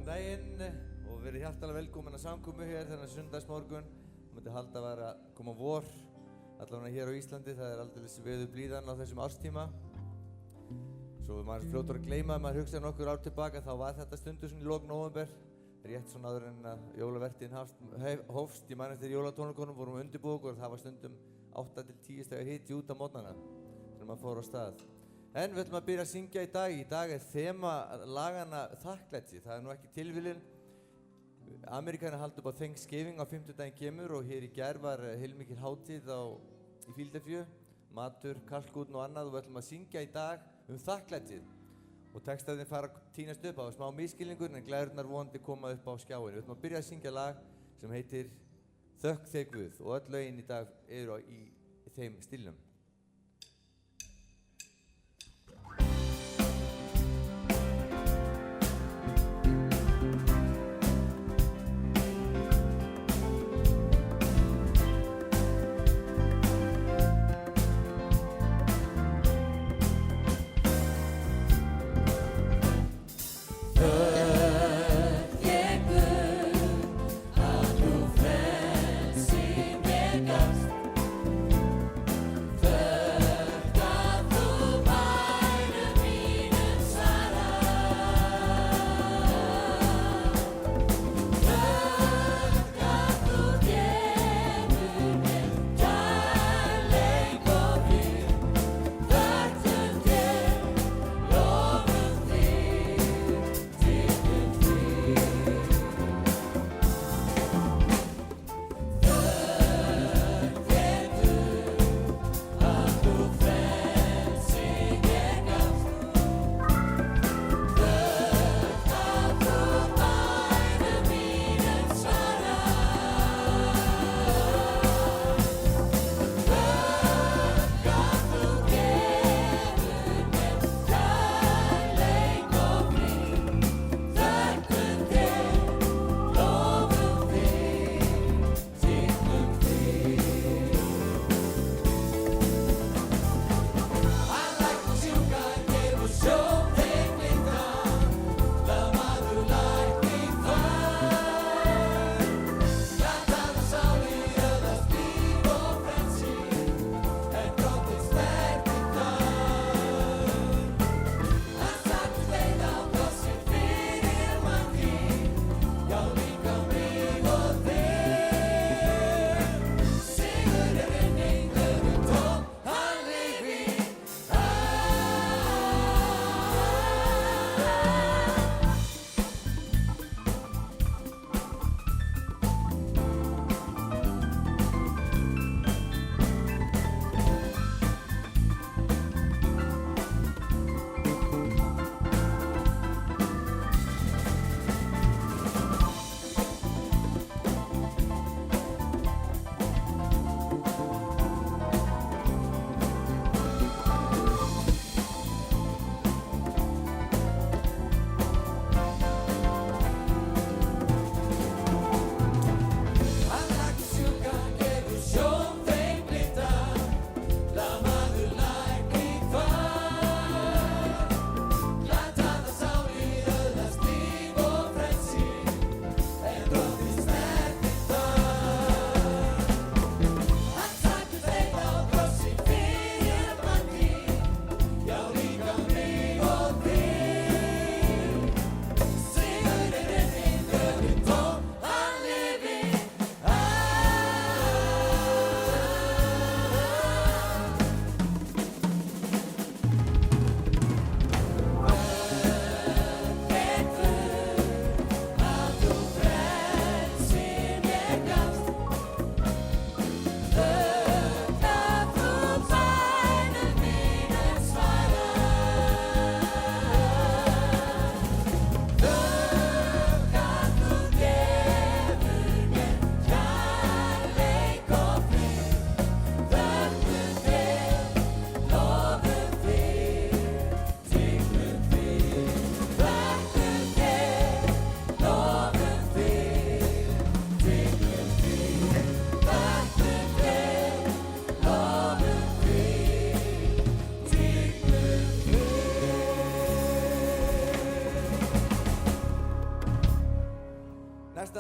daginn og verið hjartalega velkomin að samkomu hér þennan sundagsmorgun. Myndi halda að vera að koma vor, allavega hér á Íslandi. Það er aldeilis veður blíðan á þessum árstíma. Svo maður fljótur að gleyma, maður hugsaði nokkur ár tilbaka, þá var þetta stundu svona í lok nóvember. Rétt svona áður en að jólavertíðin hófst. Ég man eftir jólatónleikunum, vorum undirbúið okkur og það var stundum 8 til 10 stiga hiti út á morgnana þegar maður fór á stað. En við ætlum að byrja að syngja í dag. Í dag er þema laganna þakklæti. Það er nú ekki tilviljun. Ameríkanar halda upp á Thanksgiving á 50 kemur og hér í gær var heilmikil hátíð í Philadelphia. Matur, kalkúnn og annað og við ætlum að syngja í dag þakklætið. Og textarnir fara að tínast upp á smá misskilningur en glærurnar vonandi koma upp á skjáinu. Við ætlum að byrja að syngja lag sem heitir Þökk þig Guð og öll lögin í dag eru í þeim stílnum. Þökk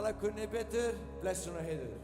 Annar lag kunni betur, blessun og heiður.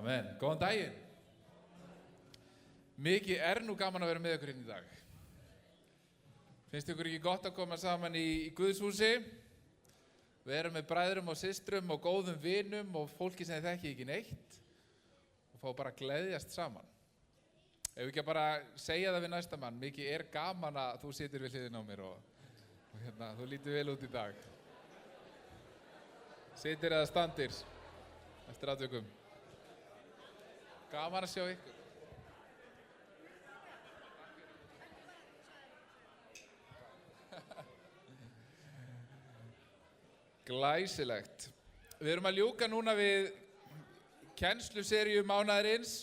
Amen. Góðan daginn. Mikið nú gaman að vera með ykkur hérna í dag. Finnst ykkur ekki gott að koma saman í Guðshúsi? Vera með bræðrum og systrum og góðum vinum og fólki sem þið þekki ekki neitt og fá bara að gleðjast saman. Ef við ekki bara segja það við næsta mann, mikið gaman að þú situr við hliðina á mér og hérna, þú lítur vel út í dag. Sitir eða standir eftir atvikum. Gaman að sjá ykkur. Glæsilegt. Við erum að ljúka núna við kennsluseríu mánaðarins.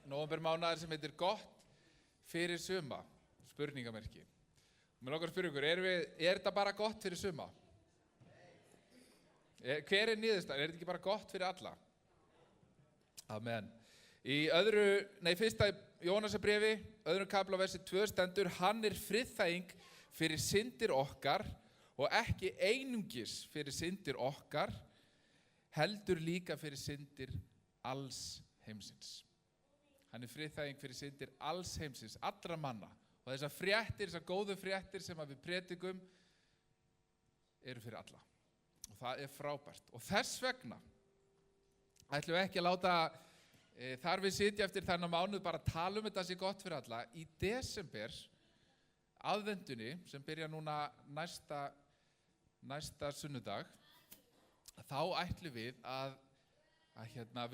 Nóvembermánaðar sem heitir Gott fyrir suma. Spurningamerki. Mér langar að spyrja ykkur, er þetta bara gott fyrir suma? Hver niðurstaðan? Þetta ekki bara gott fyrir alla? Amen. Í fyrsta Jónasarbréfi, öðrum kafla versi 2 stendur, hann friðþæging fyrir syndir okkar og ekki einungis fyrir syndir okkar, heldur líka fyrir syndir alls heimsins. Hann friðþæging fyrir syndir alls heimsins, allra manna. Og þessar fréttir, þessar góðu fréttir sem við predikum, eru fyrir alla. Og það frábært. Og þess vegna ætlum við ekki að láta þar við sitja eftir þennan mánuð bara tala þetta sé gott fyrir alla. Í desember, aðvendunni, sem byrja núna næsta sunnudag, þá ætlum við að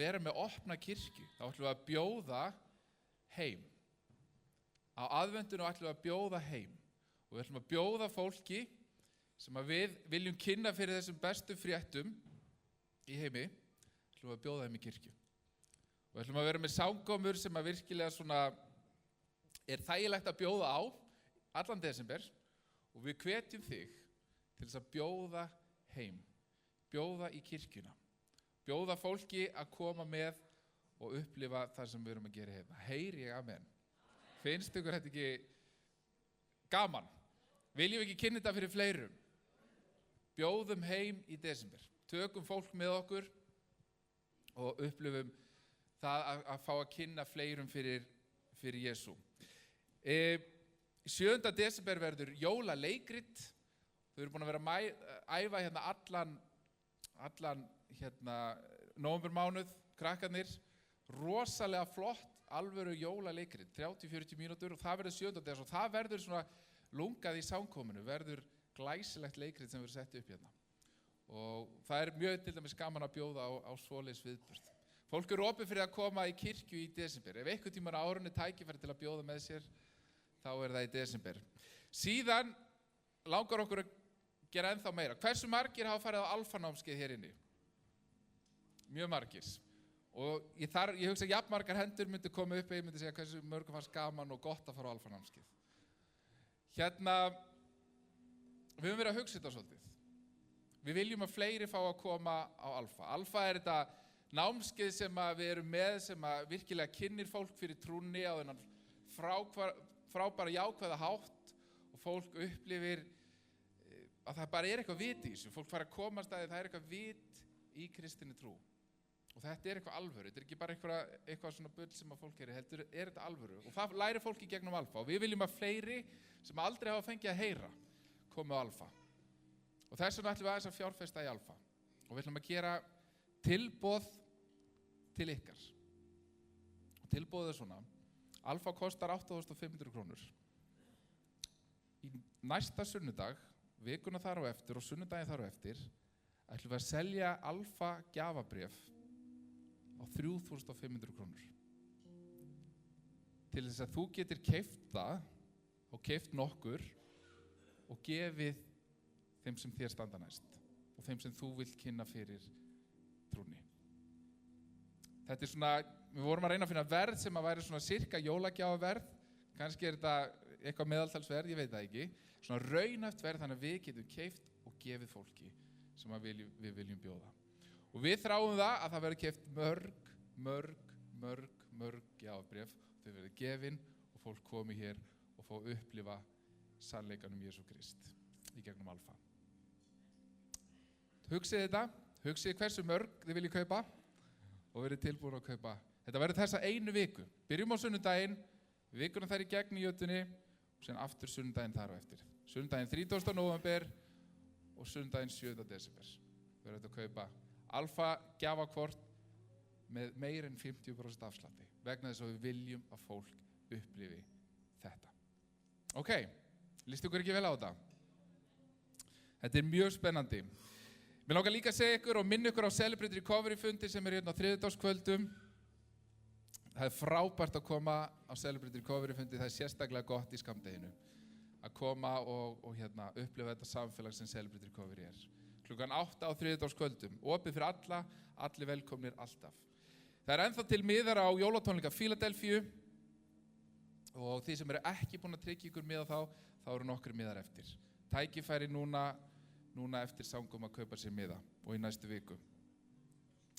vera með opna kirkju. Þá ætlum við að bjóða heim. Á aðvendinu ætlum við að bjóða heim og við ætlum að bjóða fólki sem að við viljum kynna fyrir þessum bestu fréttum í heimi, ætlum við að bjóða þeim í kirkju. Og við ætlum að vera með samkomur sem að virkilega svona er þægilegt að bjóða á allan desember og við hvetjum þig til þess að bjóða heim, bjóða í kirkjuna, bjóða fólki að koma með og upplifa það sem við erum að gera heima. Heyri ég amen. Finnst ykkur þetta ekki gaman? Viljum við ekki kynna þetta fyrir fleirum? Bjóðum heim í desember. Tökum fólk með okkur og upplifum það að fá að kynna fleirum fyrir Jesú. 7. desember verður jólaleikrit. Þau eru búin að vera að æfa hérna allan nóvembermánuð, krakkarnir. Rosalega flott alvöru jólaleikrit, 30-40 mínútur og það verður 7. desember og það verður svona lungað í samkomunu, verður glæsilegt leikrit sem verður sett upp hérna. Og það er mjög til dæmis gaman að bjóða á svoleiðis viðburð. Fólk eru opið fyrir að koma í kirkju í desember. Ef einhvern tímann á árunni tækifæri til að bjóða með sér, þá er það í desember. Síðan langar okkur að gera ennþá meira. Hversu margir hafa farið á alfanámskeið hér inni? Mjög margir. Og ég hugsa að jafnmargar hendur myndi koma upp og ég myndi segja hversu mörgum fannst gaman og gott að fara á alfanámskeið. Við höfum verið að hugsa þetta svolítið. Við viljum að fleiri fá að koma á alfa. Alfa er þetta námskeið sem við erum með, sem virkilega kynnir fólk fyrir trúnni á þennan frábæra jákvæða hátt og fólk upplifir að það bara er eitthvað vit í þessu. Fólk fara að komast að það er eitthvað vit í kristinni trú. Og þetta er eitthvað alvöru, þetta er ekki bara eitthvað svona bull sem að fólk heldur, er þetta alvöru. Og það lærir fólki gegnum alfa og við viljum að fleiri sem aldrei hafa fengið að heyra komi á alfa. Og þess vegna ætlum við aðeins að fjárfesta í alfa. Og við ætlum að gera tilboð til ykkar. Og tilboðið er svona, alfa kostar 8.500 krónur. Í næsta sunnudag, vikuna þar á eftir og sunnudaginn þar á eftir, ætlum við að selja alfa gjafabréf á 3.500 krónur. Til þess að þú getur keypt það og keypt nokkur og gefið þeim sem þér standa næst og þeim sem þú vilt kynna fyrir trúnni. Þetta er svona, við vorum að reyna að finna verð sem að væri svona sirka jólagjáfaverð, kannski er þetta eitthvað meðaltalsverð, ég veit það ekki, svona raunhæft verð þannig að við getum keypt og gefið fólki sem við viljum bjóða. Og við þráum það að það verður keypt mörg gjafabréf, þau verður gefin og fólk komi hér og fá upplifa sannleikann Jesú Krist í gegnum alfa. Hugsið þetta, hugsið hversu mörg þið viljið kaupa og verið tilbúin að kaupa. Þetta verður þessa einu viku. Byrjum á sunnudaginn, vikuna þær í gegn í jötunni og sen aftur sunnudaginn þar á eftir. Sunnudaginn 30. nóvember og sunnudaginn 7. desember. Verður þetta að kaupa alfa gjafakort með meir en 50% afslætti vegna þess að við viljum að fólk upplifi þetta. Ok, líst ykkur ekki vel á þetta? Þetta er mjög spennandi. Mér langar líka að segja ykkur og minna ykkur á Celebrate Recovery fundi sem er hérna á þriðjudagskvöldum. Það er frábært að koma á Celebrate Recovery fundi, það er sérstaklega gott í skammdeginu að koma og upplifa þetta samfélag sem Celebrate Recovery er. Klukkan 8 á þriðjudagskvöldum, opið fyrir alla, allir velkomnir alltaf. Það er ennþá til miðar á jólatónleika Philadelphíu og þið sem eru ekki búin að tryggja ykkur miða þá eru nokkrir miðar eftir. Tækifæri núna eftir samkom að kaupa sér miða og í næstu viku.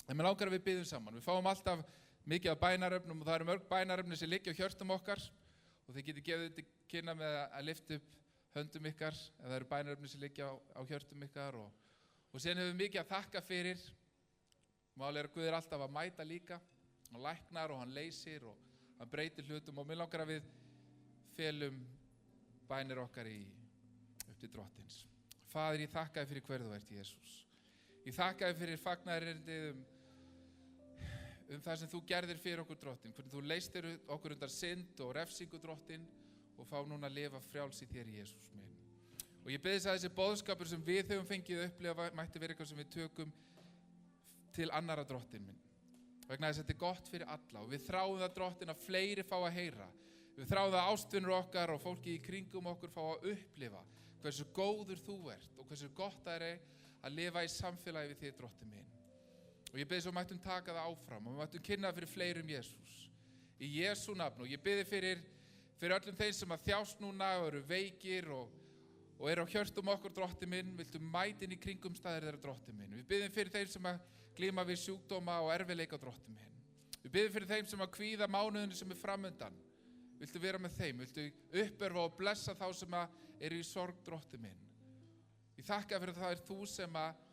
En mér langar að við biðjum saman. Við fáum alltaf mikið af bænarefnum og það eru mörg bænarefni sem liggja á hjörtum okkar og þið getið gefið til kynna með að lyfta upp höndum ykkar ef það eru bænarefni sem liggja á hjörtum ykkar og síðan hefur við mikið að þakka fyrir. Málið er að Guð er alltaf að mæta líka. Hann læknar og hann leysir og hann breytir hlutum og mér langar að við felum bænir okkar upp til Drottins. Faðir, ég þakka þér fyrir hver þú ert, Jesús. Ég þakka þér fyrir fagnaðarerindið það sem þú gerðir fyrir okkur, Drottinn. Hvernig þú leystir okkur undan synd og refsingu, Drottinn, og fá núna að lifa frjáls í þér, Jesús minn. Og ég bið þess að þessi boðskapur sem við höfum fengið að upplifa mætti vera eitthvað sem við tökum til annara, Drottinn minn. Vegna þess að þetta er gott fyrir alla og við þráum það, Drottinn, að fleiri fá að heyra. Við þráum það ástvinur okkar og fólki í kringum okkur fá að upplifa hversu góður þú ert og hversu gott það er að lifa í samfélagi við þig, Drottinn minn. Og ég bið svo mættum taka það áfram og mættum kynna fyrir fleirum Jesús. Í Jesú nafn, og ég biði fyrir öllum þeim sem að þjást núna og eru veikir og eru á hjörtum okkur, Drottinn minn, viltu mætin í kringumstæðir þeirra, Drottinn minn. Við biðum fyrir þeim sem að glíma við sjúkdóma og erfiðleika, Drottinn minn. Við biðum fyrir þeim sem að kvíða mánuðinu sem er framundan. Viltu vera með þeim, viltu uppörfa og blessa þá sem að eru í sorg, Drottinn minn. Ég þakka fyrir það þú sem að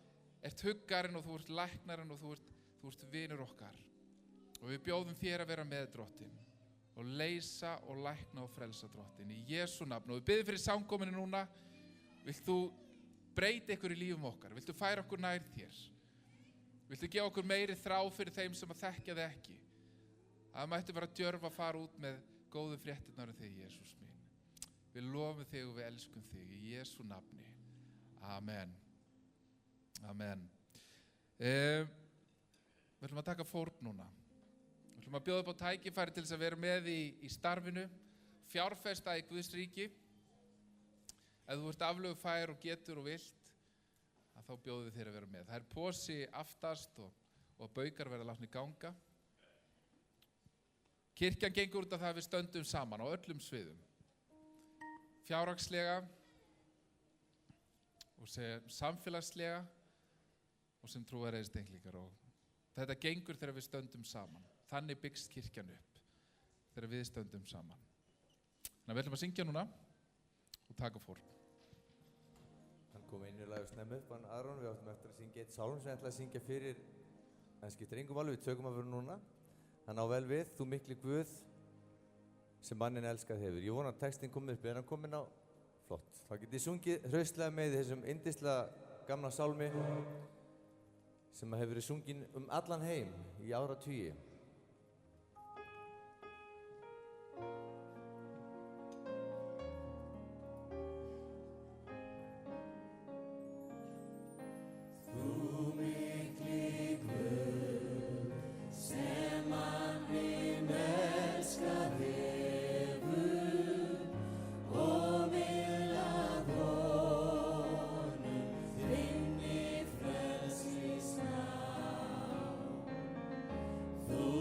ert huggarinn og þú ert læknarinn og þú ert vinur okkar. Og við bjóðum þér að vera með, Drottinn, og leysa og lækna og frelsa, Drottinn, í Jesú nafn. Og við biðum fyrir samkominu núna, vilt þú breyta ykkur í lífum okkar, viltu færa okkur nær þér, viltu gefa okkur meiri þrá fyrir þeim sem að þekkja þig ekki, að mættu vera djörf að fara út með góðu fréttirnar um þig, Jesús minn. Við lofum þig og við elskum þig í Jesú nafni. Amen. Amen. Við ætlum að taka fórn núna. Við ætlum að bjóða upp á tækifæri til þess að vera með í starfinu, fjárfesta í Guðs ríki. Ef þú ert aflögufær og getur og vilt, að þá bjóðum við þér að vera með. Það er posi aftast og baukar verða látnir ganga. Kirkjan gengur út af það að við stöndum saman á öllum sviðum. Fjárhagslega og sem samfélagslega og sem trúar einstaklingar. Þetta gengur þegar við stöndum saman. Þannig byggst kirkjan upp þegar við stöndum saman. Þannig að við ætlum að syngja núna og taka fórn. Hann kom inn í lagi og snemmi upp hann Aron. Við áttum eftir að syngja eitt sálm sem ég ætla að syngja fyrir. Það skiptir engum máli, við tökum að vera núna. Hann á vel við, þú mikli Guð sem mannin elskað hefur. Ég vona að textin komið upp, er hann komin á? Flott. Þá getið sungið hraustlega með í þessum yndislega gamla sálmi sem hefur verið sungin allan heim í áratugi. Þú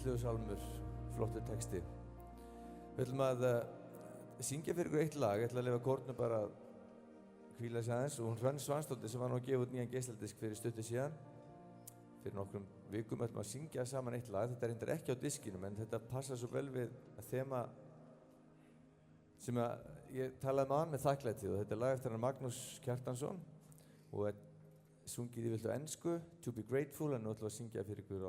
Fallegu sálmur, flottur texti. Við ætlum að syngja fyrir ykkur eitt lag. Ég ætla að leyfa kórnum bara að hvíla sig aðeins. Og hún Hrönn Svansdóttir sem var nú að gefa út nýjan geisladisk fyrir stuttu síðan. Fyrir nokkrum vikum ætlum að syngja saman eitt lag. Þetta reyndar ekki á diskinum en þetta passar svo vel við að þema sem ég talaði með hann með þakklæti og þetta er lag eftir hann Magnús Kjartansson og er sungið í viltu ensku, To Be Grateful, en nú ætlum við að syngja fyrir ykkur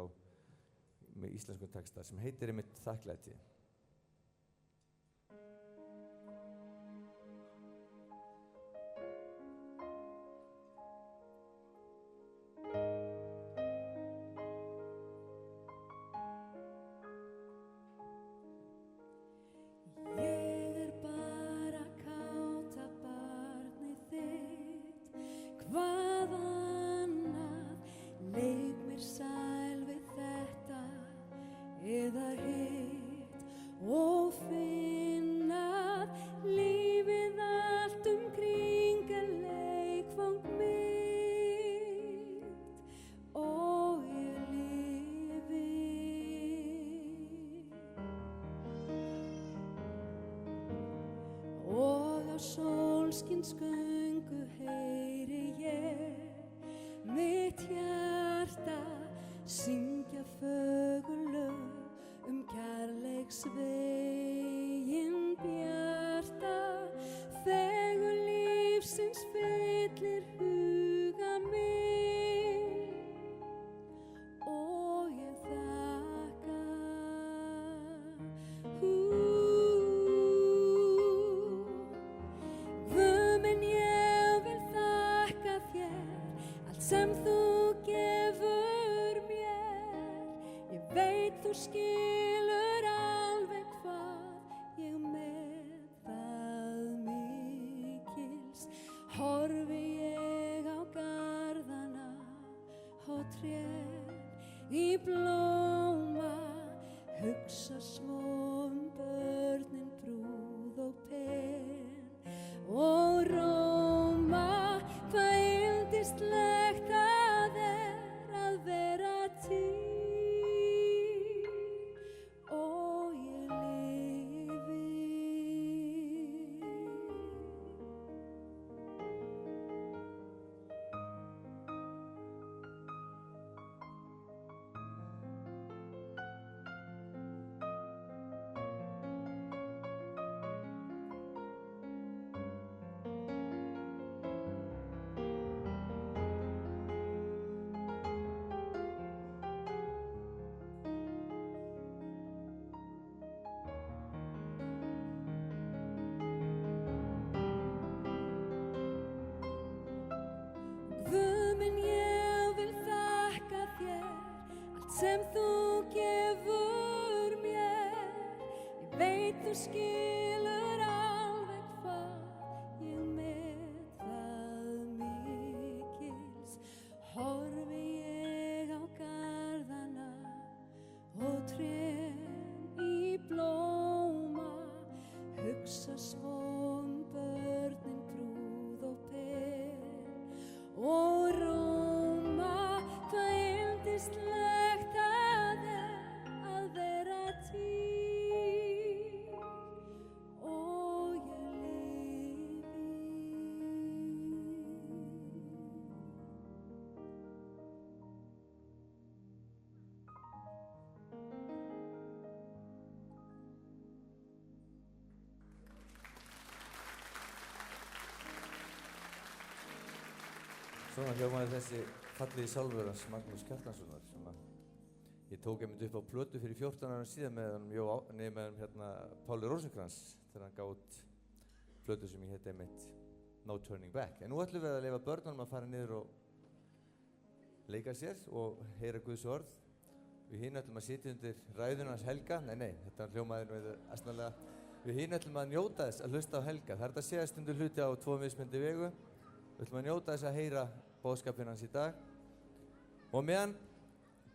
með íslenskum texta sem heitir einmitt þakklæti. Sólskinsgöngu heyri ég mitt hjarta syngja fögur lög kærleiksveginn bjarta þegar lífsins fyllir huga minn og ég þakka sem þú gefur mér, ég veit þú skilur alveg hvað ég með það mikils horfi ég á garðana og trén í blóma hugsa svo börnin brúð og pen og róma hvað yndislegt að vera til og ég lifi. Sem þú gefur mér, ég veit þú skilur alveg hvað ég með það mikils horfi ég á garðana og trén í blóma hugsa svo börnin brúð og pen og róma hvað yndislegt að vera til og ég lifi. Svona hljómaði þessi fallegi sálmur hans Magnús Kjartanssonar sem ég tók einmitt upp á plötu fyrir 14 árum síðan með Páli Rósinkrans þegar hann gaf út plötu sem ég hétt einmitt No Turning Back. En nú ætlum við að leyfa börnunum að fara niður og leika sér og heyra Guðs orð. Við hin ætlum að sitja undir ræðuna hans Helga. Nei, þetta hljómaði nú aðsnaðlega. Við hin ætlum að njóta þess að hlusta á Helga. Það er þetta að segja stundur hluti á 2 mismunandi vegu. Við ætlum að njóta þess að heyra boðskapinn hans í dag. Og meðan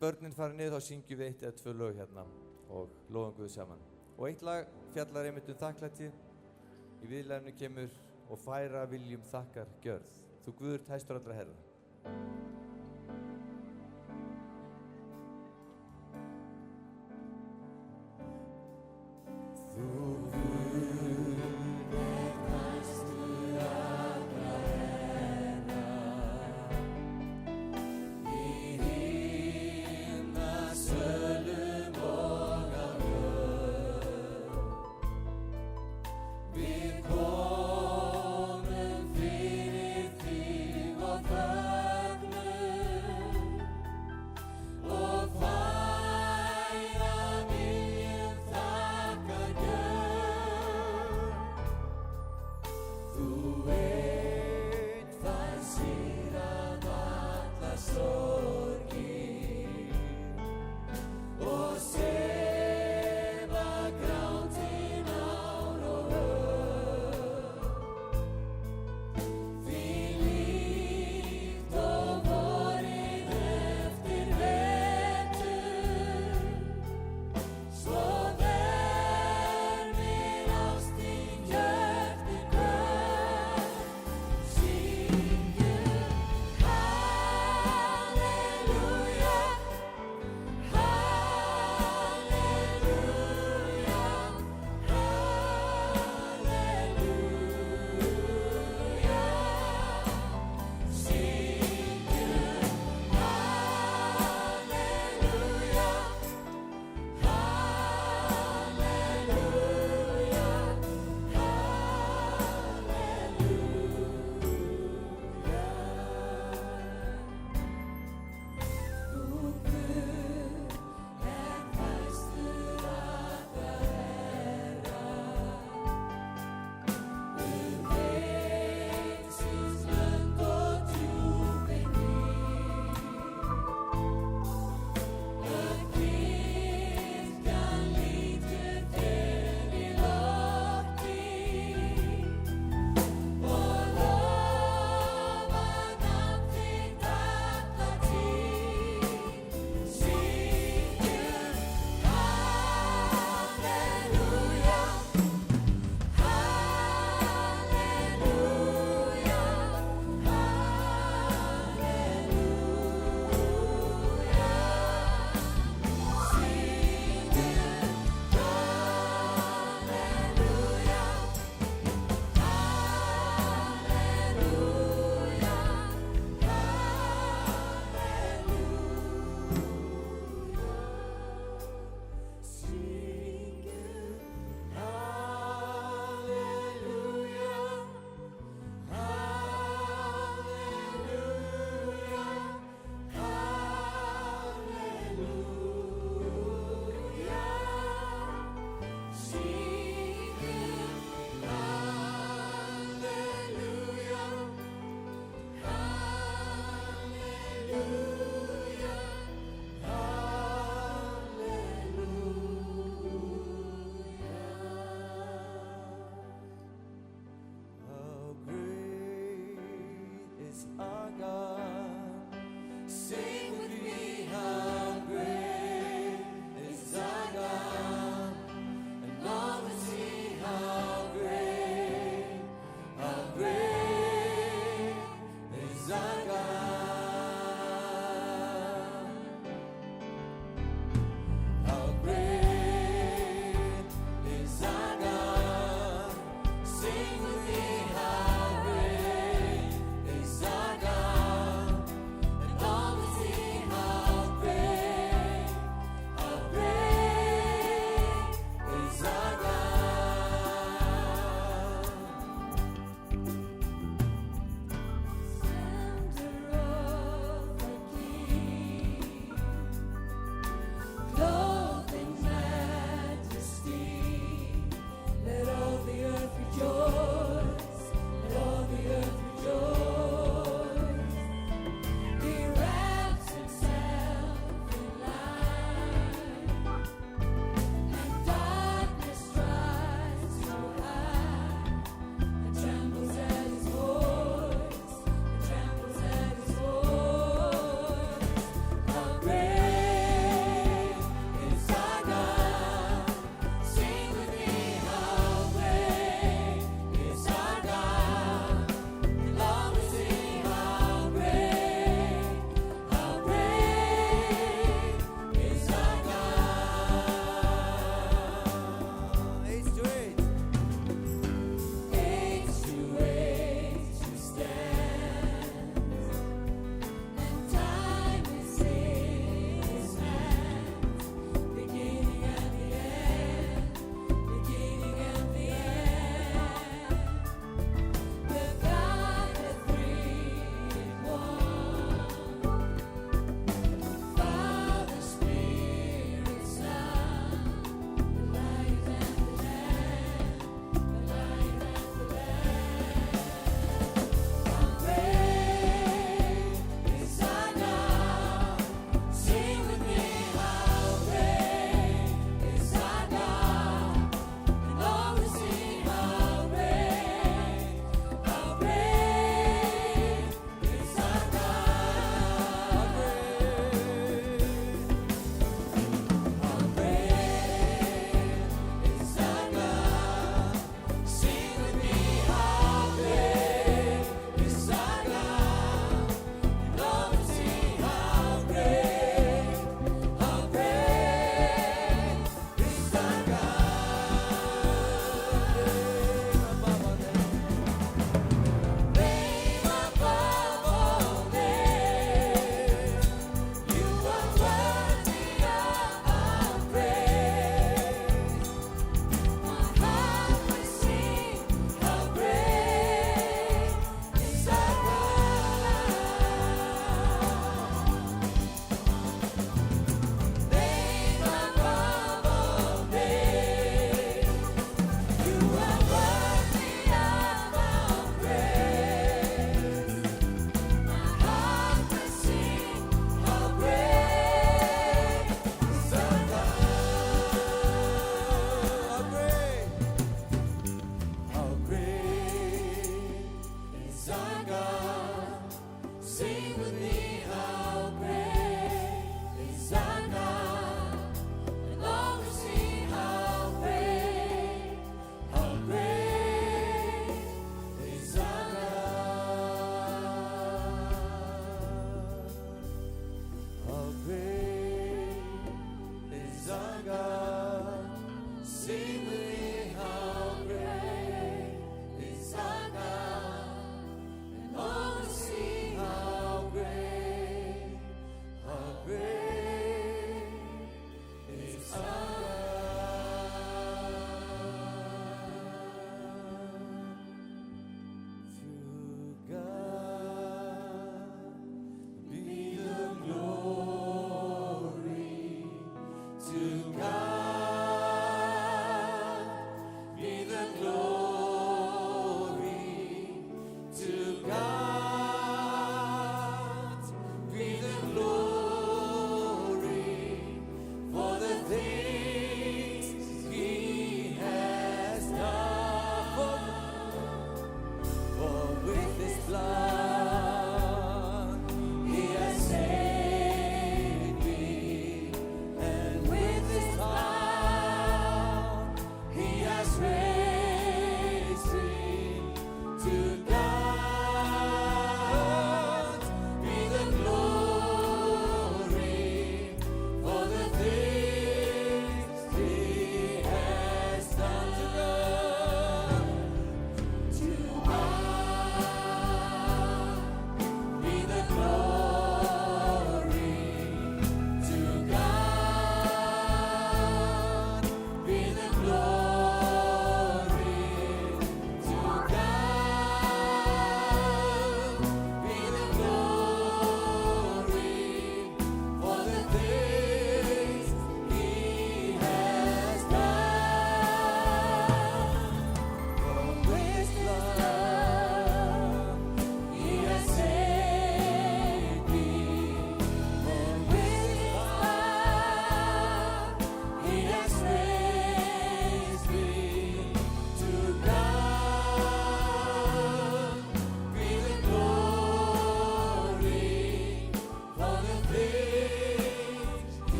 börnin fara niður þá syngjum við 1 eða 2 lög hérna og lofum Guð saman. Og eitt lag fjallar einmitt þakklæti. Í viðlaginu kemur og færa viljum þakkar gjörð. Þú Guður hæstur allra herra.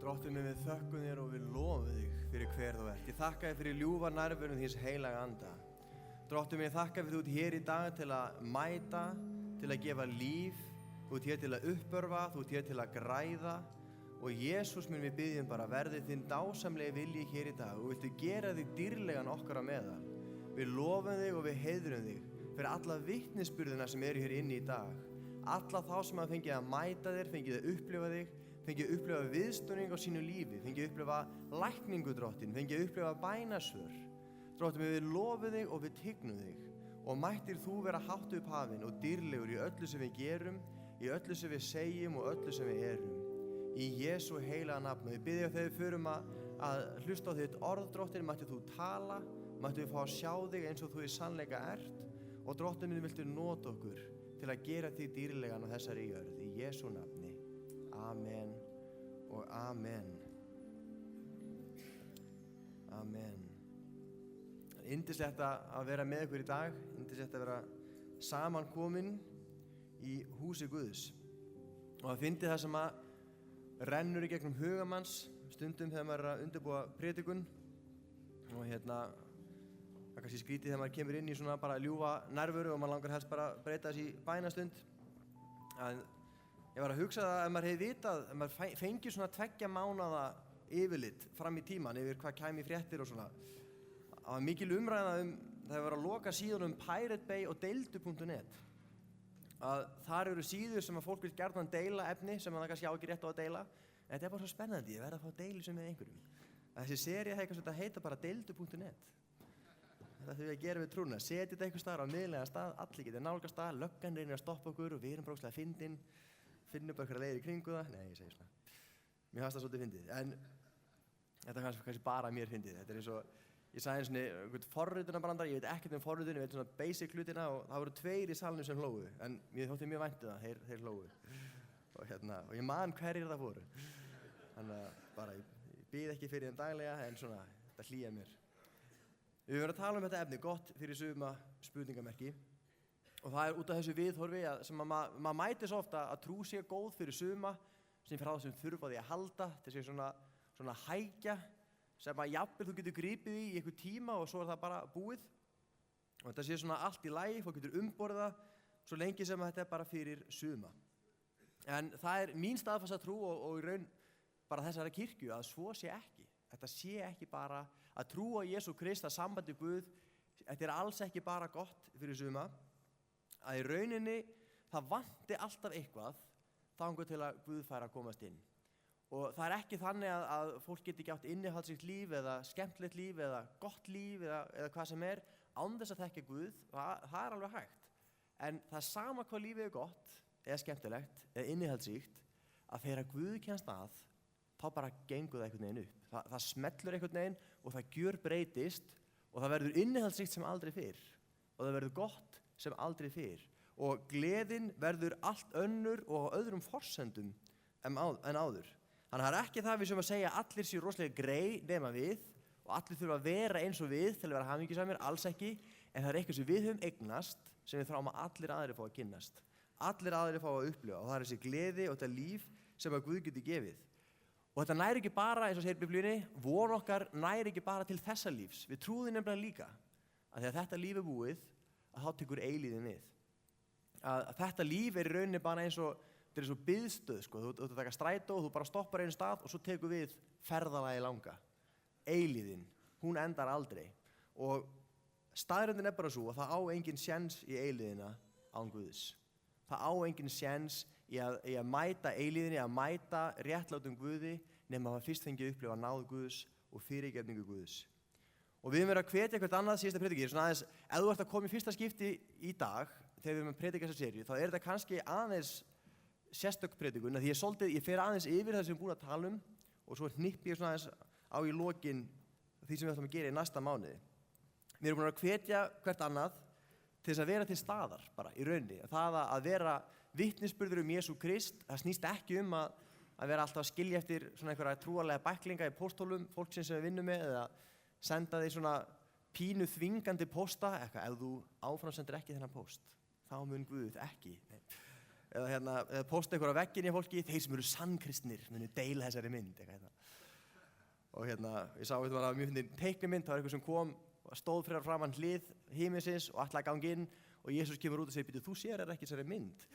Drottinn minn, við þökkum þér og við lofum þig fyrir hver þú ert. Ég þakka þér fyrir ljúfa nærveru þíns heilaga anda. Drottinn minn, ég þakka þér fyrir þú ert hér í dag til að mæta, til að gefa líf, þú ert hér til að uppörfa, þú ert hér til að græða. Og Jesús minn, við byggjum bara verði þinn dásamlegi vilji hér í dag og viltu gera þig dýrlegan okkar á meðal. Við lofum þig og við heiðrum þig fyrir alla vitnisburðina sem eru hér inni í dag. Alla þá sem hafa fengið að mæta þér, fengið að upplifa þig, fengið að upplifa viðstöðning á sínu lífi, fengið að upplifa lækningu, Drottinn, fengið að upplifa bænasvör. Drottinn, við lofum þig og við tignum þig og mættir þú vera hátt upp hafinn og dýrlegur í öllu sem við gerum, í öllu sem við segjum og öllu sem við erum. Í Jesú heilaga nafni. Við biðjum þegar við förum að hlusta á þitt orð, Drottinn, mættir þú tala, mættir við fá að sjá þig eins og þú í sannleika ert og Drottinn, viltu nota okkur til að gera þig dýrlegan á þessari jörð. Í Jesú nafni. Amen og amen. Amen. Yndislegt að vera með ykkur í dag, yndislegt að vera samankomin í húsi Guðs. Og að fyndi það sem að rennur í gegnum hugamanns stundum þegar maður er að undirbúa prédikun og það er kannski skrítið þegar maður kemur inn í svona bara ljúfa nærveru og maður langar helst bara að breyta þessi í bænastund. En ég var að hugsa það ef maður hefði vitað, ef maður fengi svona 2 mánaða yfirlit fram í tíman yfir hvað kæmi í fréttir og svona. Það var mikil umræða það hefur verið að loka síðunum Pirate Bay og deildu.net. Að þar eru síður sem að fólk vil gjarnan deila efni sem það kannski á ekki rétt á að deila. En þetta er bara svo spennandi, ég verð að fá að deila sem með einhverjum. Þessi sería hefði kannski að heita bara deildu.net. Þetta þurfum við að gera við trúna, setja þetta einhver staðar á miðlægan stað, allir geta nálgast stað, löggan reynir að stoppa okkur og við erum brókslega fyndin, finnum bara einhverja leiðir í kringu það. Nei, ég segi svona. Mér fannst það svolítið fyndið, en þetta er kannski bara mér fyndið. Þetta er eins og, ég sagði einu svona einhvern forritunarbrandara, ég veit ekkert forritun, ég veit svona basic hlutina og það voru 2 í salnum sem hlógu, en mér þótti mjög vænt það, þeir hlógu. Og ég man hverjir það voru. Þannig að bara, ég bið ekki fyrir þeim daglega, en svona, þetta hlýja mér. Við verðum að tala þetta efni, gott fyrir suma spurningamerki. Og það út af þessu viðhorfi sem maður mætir svo ofta að trú sé góð fyrir suma, sem fyrir þá sem þurfa því að halda, þessi svona hækja, sem að jafnvel þú getur gripið í einhver tíma og svo það bara búið. Og þetta sé svona allt í lagi, þú getur umborðað, svo lengi sem að þetta bara fyrir suma. En það mín staðfasta trú og í raun bara þessara kirkju að svo sé ekki. Þetta sé ekki bara að trúa á Jesú Krist, að sambandi Guð, þetta alls ekki bara gott fyrir suma, að í rauninni það vanti alltaf eitthvað þangað til að Guð fær að komast inn. Og það ekki þannig að fólk geti ekki átt innihaldsríkt líf eða skemmtilegt líf eða gott líf eða hvað sem án þess að þekkja Guð, það alveg hægt. En það sama hvað lífið gott eða skemmtilegt eða innihaldsríkt, að þegar Guð kemst að, þá bara gengur það einhvern veginn upp. Það smellur einhvern veginn og það gjörbreytist og það verður innihaldsríkt sem aldrei fyrr og það verður gott sem aldrei fyrr og gleðin verður allt önnur og á öðrum forsendum en áður. Þannig það ekki það við sem að segja að allir séu rosalega grey nema við og allir þurfa að vera eins og við til að vera hamingjusamir, alls ekki, en það eitthvað sem við höfum eignast sem við þráum að allir aðrir fá að kynnast. Allir aðrir fá að upplifa og það þessi gleði og þetta líf sem að Guð getur gefið. Og þetta næri ekki bara, eins og segir Biblíunni, von okkar næri ekki bara til þessa lífs. Við trúðum nefnilega líka að þegar þetta líf búið, að þá tekur eilíðin við. Að þetta líf í rauninni bara eins og biðstöð, sko. Þú ert að taka strætó og þú bara stoppar einu stað og svo tekur við ferðalagi langa. Eilíðin, hún endar aldrei. Og staðreyndin bara svo að það á engin séns í eilíðina án Guðs. Það á engin séns í að mæta eilíðinni, að mæta réttlátum Guði nema að fyrst fengið að upplifa náð Guðs og fyrirgefningu Guðs. Og við verðum að hvetja eitthvað annað síðasta prediki. Svona aðeins, ef þú ert að koma í fyrsta skipti í dag, þegar við erum að predika þessa seríu, þá þetta kannski aðeins sérstök predikun, því ég fer aðeins yfir það sem við erum búin að tala og svo hnippi ég svona aðeins á í lokin því sem við ætlum að gera í næsta mánuði. Við erum búin að hvetja hvert annað til þess að vera til staðar bara í rauninni. Það að vera vitnisburður Jesú Krist, það snýst ekki að vera alltaf að skilja eftir svona einhverja trúarlega bæklinga í pósthólum fólksins sem við vinnum með eða senda því svona pínu þvingandi pósta, ef þú áframsendir ekki þennan póst, þá mun Guð ekki. eða posta einhverja vegginn í fólki, þeir sem eru sannkristnir munu deila þessari mynd, og ég sá þetta var mjög fyndin teiknimynd, það var eitthvað sem kom og stóð fyrir framan hlið himinsins og ætlaði að ganga inn og Jesús kemur út og segir, þú sér ekki þessari mynd,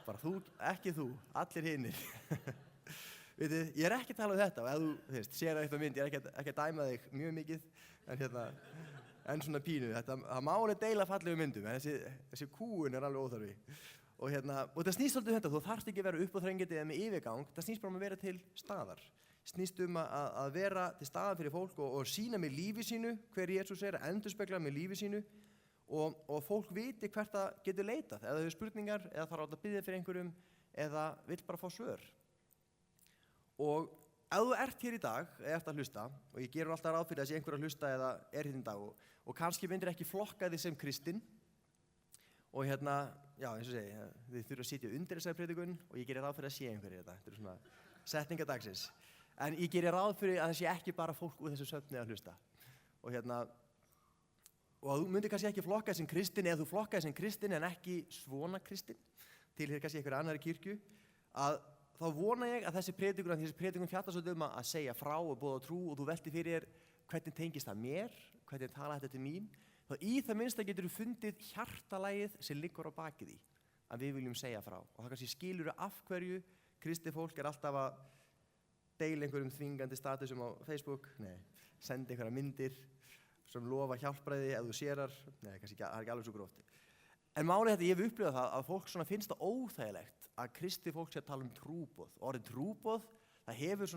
bara þú, ekki þú, allir hinir. Vitið, ég ekki að tala um þetta, og ef þú sér eitthvað mynd, ég ekki að dæma þig mjög mikið, en svona pínu, það má alveg deila fallegu myndum, en þessi kúun alveg óþarfi. Og það snýst svolítið þetta, þú þarft ekki að vera uppáþrengjandi eða með yfirgang, það snýst bara að vera til staðar. Snýst að vera til staðar fyrir fólk og sýna með lífi sínu hver Jesús að endurspegla með lífi sínu og fólk viti hvert það getur leitað, eða þau hefur spurningar, eða þarf að biðja fyrir einhverjum, eða vill bara fá svör. Og ef þú ert hér í dag, eða ert að hlusta, og ég gerur alltaf ráð fyrir að sé einhver að hlusta eða hér í dag, og kannski myndir ekki flokka þig sem kristinn, og já, eins og segi, þið þurfa að sitja undir þessari predikun og ég gerir ráð fyrir að sé einhverju þetta. Þetta svona setningar dagsins. En ég gerir ráð fyrir að það sé ekki bara fólk úr þessu söfni að hlusta. Og að þú myndir kannski ekki flokka sem kristinn, eða þú flokkaði sem kristinn en ekki svona kristinn, tilheyrir kannski einhverju annarri kirkju, að þá vona ég að þessi predikun fjallar svolítið að segja frá og boða trú og þú veltir fyrir þér hvernig tengist það mér, hvernig tala þetta til mín. Þá í það minnsta getur þú fundið hjartalagið sem liggur á bakið í, að við viljum segja frá. Og það kannski skilur af hverju kristið fólk alltaf að deila einhverjum þvingandi statusum á Facebook, senda einhverja myndir sem lofa hjálpræði ef þú sérar, kannski það ekki alveg svo gróft. En málið þetta, ég hef upplifað það að fólk finnst það óþægilegt að kristið fólk sé að tala trúboð. Orðið trúboð, það hefur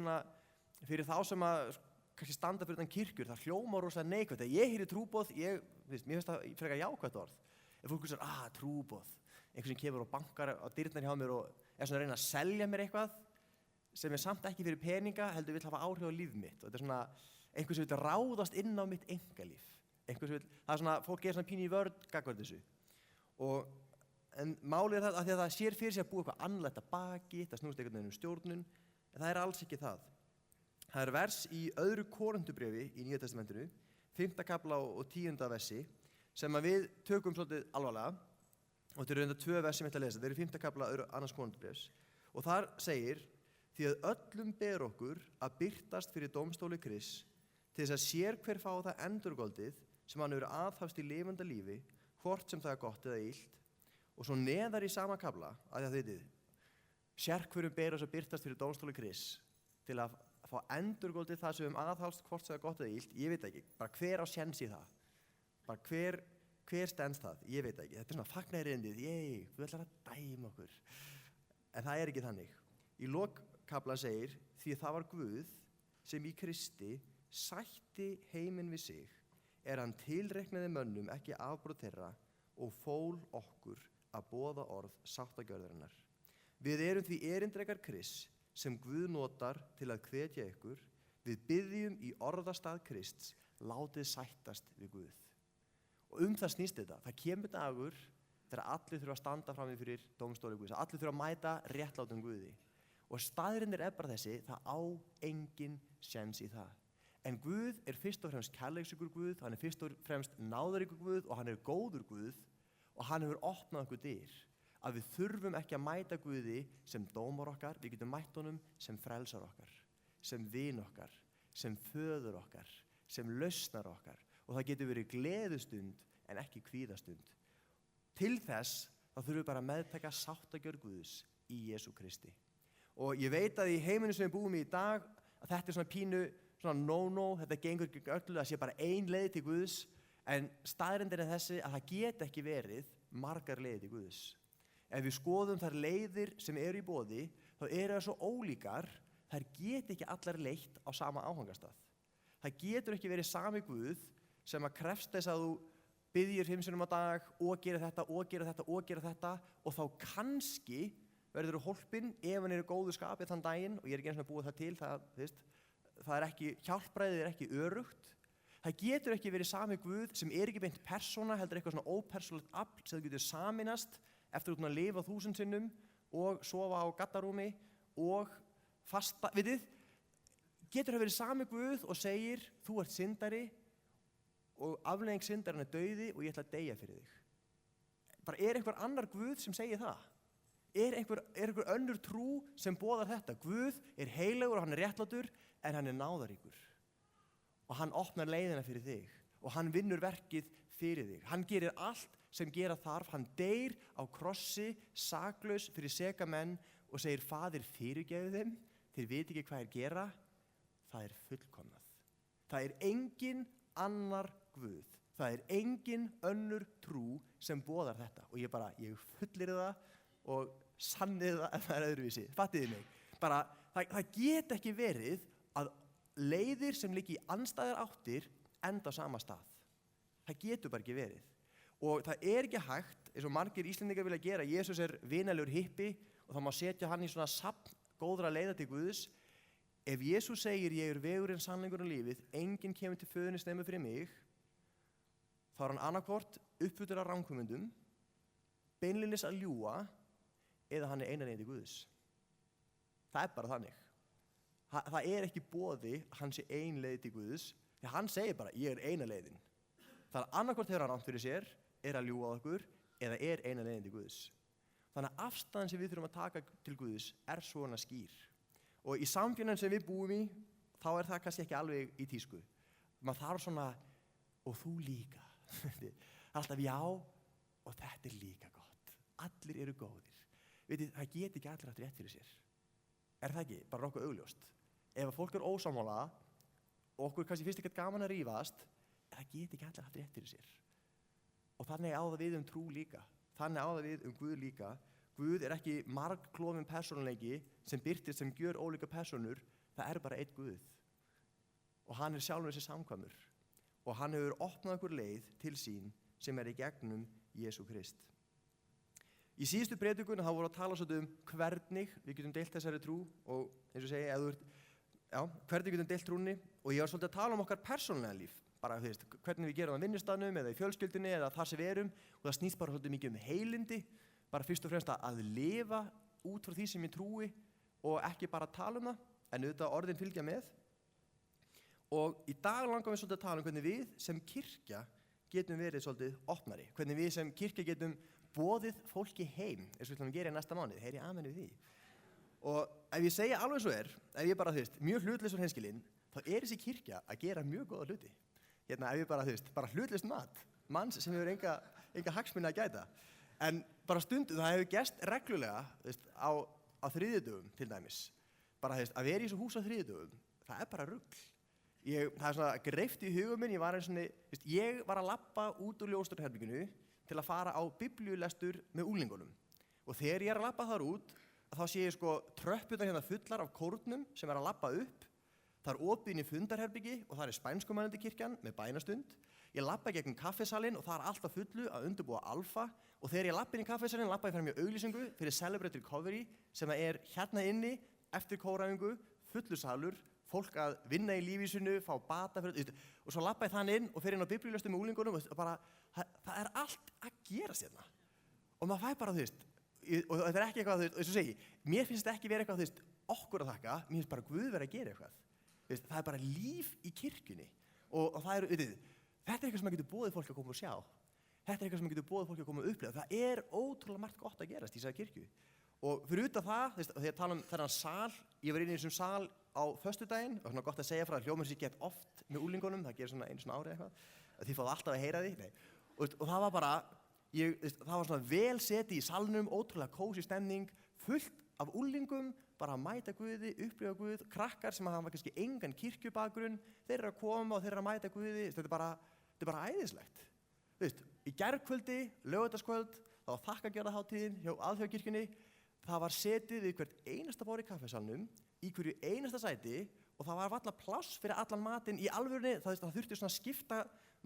fyrir þá sem að kannski standa fyrir þann kirkjur, það hljómar rosalega neikvætt. Þegar ég heyri trúboð, mér finnst það frekar jákvætt orð. Ef fólk segir, trúboð, einhver sem kemur og bankar á dyrnar hjá mér og svona að reyna að selja mér eitthvað sem samt ekki fyrir peninga, heldur vill hafa áhrif á líf mitt. Og þetta einhver sem vil ráðast inn á mitt einkalíf. Það fólk pínu í vörn gagnvart þessu. En málið það að því að það sér fyrir sig að búa eitthvað annlegt að baki, það snúst einhvern veginn stjórnun, en það alls ekki það. Það vers í öðru Korinthubréfi í Nýja testamentinu, 5. kafla og 10. versi, sem að við tökum svolítið alvarlega, og þetta eru enda 2 vers sem ég ætla að lesa, þetta eru 5. kafla annars Korinthubréfs, og þar segir, því að öllum ber okkur að birtast fyrir dómstóli Krists, til þess að sér hver fá það endurgoldið sem hann hefur aðhafst í lifanda lífi, hvort sem það gott eða illt, og svo neðar í sama kafla, að þið vitið, sér hverjum ber oss að birtast fyrir dómstóli Krists, til að fá endurgoldið það sem aðhafst hvort sem það gott eða illt, ég veit ekki, bara hver á séns í það, bara hver stendst það, ég veit ekki, þetta er fagnaðarerindið, þú ætlar að dæma okkur, en það er ekki þannig. Í lokkafla segir, því það var Guð sem í Kristi sætti heiminn við sig, hann tilreiknaði mönnum ekki afbrot þeirra og fól okkur að boða orð sáttagjörðarinnar. Við erum því erindrekar Krists sem Guð notar til að hvetja ykkur, við biðjum í orðastað Krists, látið sættast við Guð. Og það snýst þetta, það kemur dagur þegar allir þurfa að standa fram fyrir dómstóli Guðs, allir þurfa að mæta réttlátum Guði. Og staðreyndin bara þessi, það á engin séns í það. En Guð fyrst og fremst kærleiksríkur Guð, hann fyrst og fremst náðaríkur Guð og hann góður Guð og hann hefur opnað okkur dyr. Að við þurfum ekki að mæta Guði sem dómar okkar, við getum mætt honum sem frelsar okkar, sem vin okkar, sem föður okkar, sem lausnar okkar. Og það getur verið gleðustund en ekki kvíðastund. Til þess þá þurfum við bara að meðtaka sáttagjörð Guðs í Jesú Kristi. Og ég veit að í heiminu sem við búum í dag, að þetta svona pínu, svona no, þetta gengur ekki öllu, það sé bara ein leið til Guðs, en staðreyndin þessi að það get ekki verið margar leiðir til Guðs. Ef við skoðum þær leiðir sem eru í boði, þá eru það svo ólíkar, þær get ekki allar leitt á sama áfangastað. Það getur ekki verið sami Guð sem að krefst þess að þú biðjir 5 sinnum á dag og gera þetta og gera þetta og gera þetta og þá kannski verður þú hólpinn ef hann góðu skapið þann daginn og ég ekki eins og að búa það til, það ekki, hjálpræðið ekki örugt. Það getur ekki verið sami Guð sem ekki beint persóna, heldur eitthvað svona ópersónulegt afl sem þú getur saminast eftir að lifa 1000 sinnum og sofa á gaddarúmi og fasta, getur það verið sami Guð og segir, þú ert syndari og afleiðing syndarinn dauði og ég ætla að deyja fyrir þig. bara einhver annar Guð sem segir það? Einhver önnur trú sem boðar þetta? Guð heilagur og hann réttlátur, en hann náðaríkur. Og hann opnar leiðina fyrir þig. Og hann vinnur verkið fyrir þig. Hann gerir allt sem gera þarf. Hann deyr á krossi, saklaus fyrir seka menn og segir, Faðir, fyrirgefðu þeim, þeir viti ekki hvað gera. Það fullkomnað. Það engin annar Guð. Það engin önnur trú sem boðar þetta. Og ég fullir það og sannið það ef það öðruvísi. Fattiði mig? Bara, það get ekki verið að leiðir sem liggi í andstæðar áttir enda á sama stað. Það getur bara ekki verið. Og það ekki hægt, eins og margir Íslendingar vilja gera, Jesús vinalegur hippi og það má setja hann í svona safn góðra leiða til Guðs. Ef Jesús segir, ég vegurinn, sannleikurinn og lífið, enginn kemur til föðunis nema fyrir mig, þá hann annarkvort uppfullur af ranghugmyndum, beinlínis að ljúga, eða hann eina leið til Guðs. Það bara þannig. Það ekki boði hann sé ein leið til Guðs, því hann segir bara, ég eina leiðin. Það annarkvort hefur hann rangt fyrir sér, að ljúga á okkur, eða eina leiðin til Guðs. Þannig að afstæðan sem við þurfum að taka til Guðs svona skýr. Og í samfélaginu sem við búum í, þá það kannski ekki alveg í tísku. Maður þarf svona, og þú líka. Það alltaf já, og þetta líka gott. Allir eru góðir. Vitið, það get ekki allir haft rétt fyrir sér. Það ekki? Bara nokkuð augljóst. Ef fólk ósammála, og okkur kannski finnst ekkert gaman að rífast, það get ekki allir haft rétt fyrir sér. Og þannig á það við trú líka. Þannig á það við Guð líka. Guð ekki margklofinn persónuleiki sem birtist sem gjör ólíka persónur. Það bara einn Guð. Og hann sjálfur þessi samkvæmur. Og hann hefur opnað okkur leið til sín sem í gegnum Jesú Krist. Í síðustu predikun þá voru að tala svolítið hvernig við getum deilt þessari trú og eins og segja, hvernig við getum deilt trúnni og ég var svolítið að tala okkar persónulega líf, bara hvernig við gerum á vinnustaðnum eða í fjölskyldunni eða þar sem við erum og það snýst bara svolítið mikið heilindi, bara fyrst og fremst að lifa út frá því sem ég trúi og ekki bara tala það, en auðvitað orðin fylgja með. Og í dag langar við svolítið að tala hvernig við sem kirkja getum verið svolítið opnari, hvernig við sem kirkja getum boðið fólki heim, eins og við ætlum að gera í næsta mánuð, heyri amen við því. Og ef ég segja alveg svo ef ég bara mjög hlutlaus og hreinskilinn, þá þessi kirkja að gera mjög góða hluti. Hérna ef ég bara hlutlaust mat, manns sem hefur enga hagsmuni að gæta. En bara stundum, það hefur gerst reglulega á þriðjudögum til dæmis. Bara að vera í þessu hús á þriðjudögum, það bara rugl. Það svona greift í hugum minn, ég var að labba út úr ljóstöruherberginu til að fara á biblíulestur með unglingunum. Og þegar ég að labba þar út, þá sé ég tröppurnar hérna fullar af kórnum sem að labba upp. Það opið inn í fundarherbyggi og það spænskumælandi kirkjan með bænastund. Ég labba gegnum kaffesalinn og það alltaf fullu að undirbúa alfa. Og þegar ég labba inn í kaffesalinn, labba ég fram í auglýsingu fyrir Celebrate Recovery sem hérna inni eftir kóræfingu, fullu salur, fólk að vinna í lífi sínu, fá bata fyrir, og svo labba ég þann inn og fer inn á biblíulestur með unglingunum og bara, það allt að gerast hérna. Og maður fæ bara, og þetta ekki eitthvað, eins og segi, mér finnst þetta ekki vera eitthvað, okkur að þakka, mér finnst bara Guð vera að gera eitthvað. Það bara líf í kirkjunni. Og það þetta eitthvað sem maður getur boðið fólk að koma og sjá. Þetta eitthvað sem maður getur boðið fólk að koma og upplega. Það ótrúlega margt gott að gerast í þessari kirkju. Og fyrir utan það, þegar tala þennan sal, ég var inn í þessum sal á föstudaginn, og svona gott að segja frá að hljómar sér gett oft með úlingunum, það gerir svona einu svona árið eitthvað, þið fáðu alltaf að heyra því. Nei. Og það var bara, það var svona vel setið í salnum, ótrúlega kósí stemning, fullt af úlingum, bara að mæta Guði, upplifa Guð, krakkar sem hafa kannski engan kirkjubakgrunn, þeir að koma og þeir að mæta Guði, þetta bara æðislegt. Í gærkvöldi, laugardagskvöld, það var þakkargjörðarhátíðin hjá Alþjóðakirkjunni. Það var setið við hvert einasta borð í kaffesalnum, í hverju einasta sæti og það var varla pláss fyrir allan matinn í alvörunni, það þurfti svona að skipta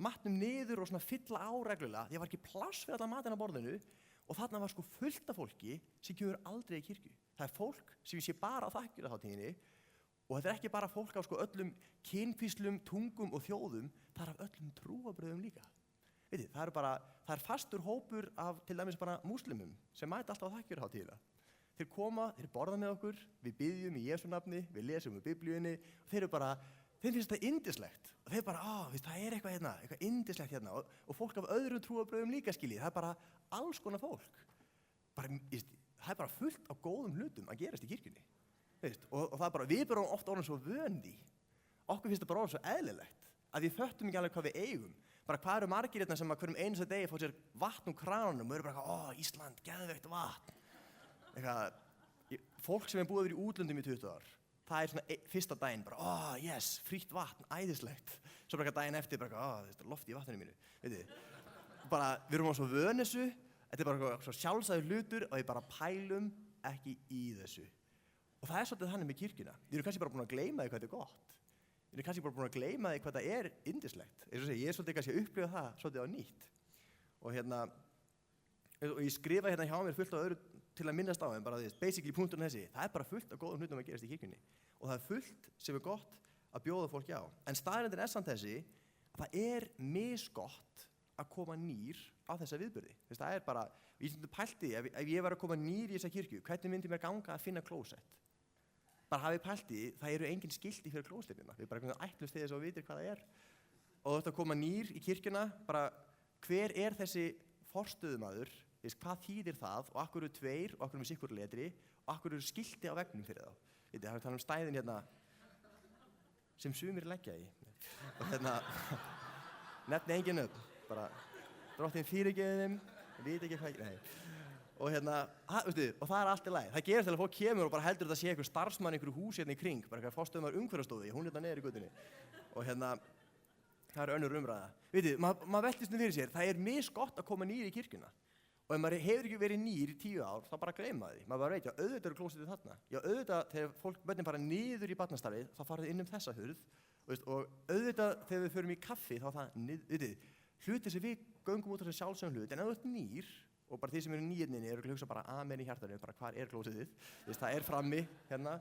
matnum niður og svona fylla á reglulega. Það var ekki pláss fyrir allan matinn á borðinu og þarna var fullt af fólki sem kemur aldrei í kirkju. Það fólk sem ég sé bara á þakkargjörðarhátíðinni og þetta ekki bara fólk af öllum kynpíslum, tungum og þjóðum, það af öllum trúarbrögðum líka. Vitið, það fastur hópur af til dæmis bara múslimum sem mæta alltaf á þakkargjörðarhátíðina. Þeir koma, þeir borða með okkur, við biðjum í Jesú nafni, við lesum úr biblíunni og þeir þeim finnst þetta yndislegt. Og þeir bara, það er eitthvað hérna, eitthvað yndislegt hérna. Og fólk af öðrum trúarbrögðum líka skiljið. Það er bara alls konar fólk. Það er bara fullt af góðum hlutum að gerast í kirkjunni. Og það er bara, við erum oft orðin svo vön því. Okkur finnst þetta bara orðin svo eðlilegt. Að við föttum ekki alveg hvað við eigum. Bara hvað eru margir hérna sem að hverjum einasta degi fá sér vatn úr krananum og eru bara Ísland, geðveikt vatn. Fólk sem er búið yfir í útlöndum í 20 ár. Það er svona fyrsta daginn, bara, yes, frítt vatn, æðislegt. Svo bara daginn eftir, bara, þetta er loft í vatninu mínu, veitir. Bara, við erum á svo vön þessu, þetta er bara svo sjálfsagður hlutur og við bara pælum ekki í þessu. Og það er svolítið þannig með kirkjuna. Við erum kannski bara búin að gleyma því hvað þetta er gott. Við erum kannski bara búin að gleyma því hvað þetta er yndislegt. Ég er svolítið kannski að upplifa það svolítið á nýtt. Og ég skrifa hérna hjá mér fullt á öðru til að minnast á þeim, bara basically punkturinn þessi, það er bara fullt af góðum hlutum að gerast í kirkjunni og það er fullt sem er gott að bjóða fólki á. En staðreyndin er samt þessi að það er misgott að koma nýr á þessa viðburði. Það er bara, ég stundum pælti, ef ég var að koma nýr í þessa kirkju, hvernig myndi mér ganga að finna klósett? Bara hafið pælti, það eru engin skilti fyrir klósettina, við bara ætlumst til þess að vitir hvað það er. Og þú ert að koma nýr í kirkjuna, bara hver er þessi forstöðumaður? Hvað þýðir það og akkur eru tveir og akkur eru með sikkur letri og akkur eru skilti á veggnum fyrir þá. Það er að tala stæðin hérna sem sumir leggja í. Og nefni engin upp, bara drottinn fyrirgefið þeim, veit ekki hvað, Og og það er allt í lagi. Það gerist þegar fólk kemur og bara heldur þetta sé einhver starfsmann í einhverju húsi hérna í kring, bara eitthvað forstöðumaður umhverfisstofu, hún hérna niður í götunni. Og það er önnur umræða. Maður veltir stundum fyrir sér, það er misgott að koma nýr í kirkjuna. Og ef maður hefur ekki verið nýr í 10 ár, þá bara gleyma því. Maður bara veit, auðvitað eru klósettið þarna. Auðvitað, þegar börnin fara niður í barnastarfið, þá fara þau inn þessa hurð. Og auðvitað, þegar við förum í kaffi, þá hluti sem við göngum út á þessu sjálfsögum hlut. En ef þú ert nýr, og bara þeir sem eru nýirninni eru að hugsa bara amen í hjartanu, bara hvar er klósettið? Það er frammi, hérna.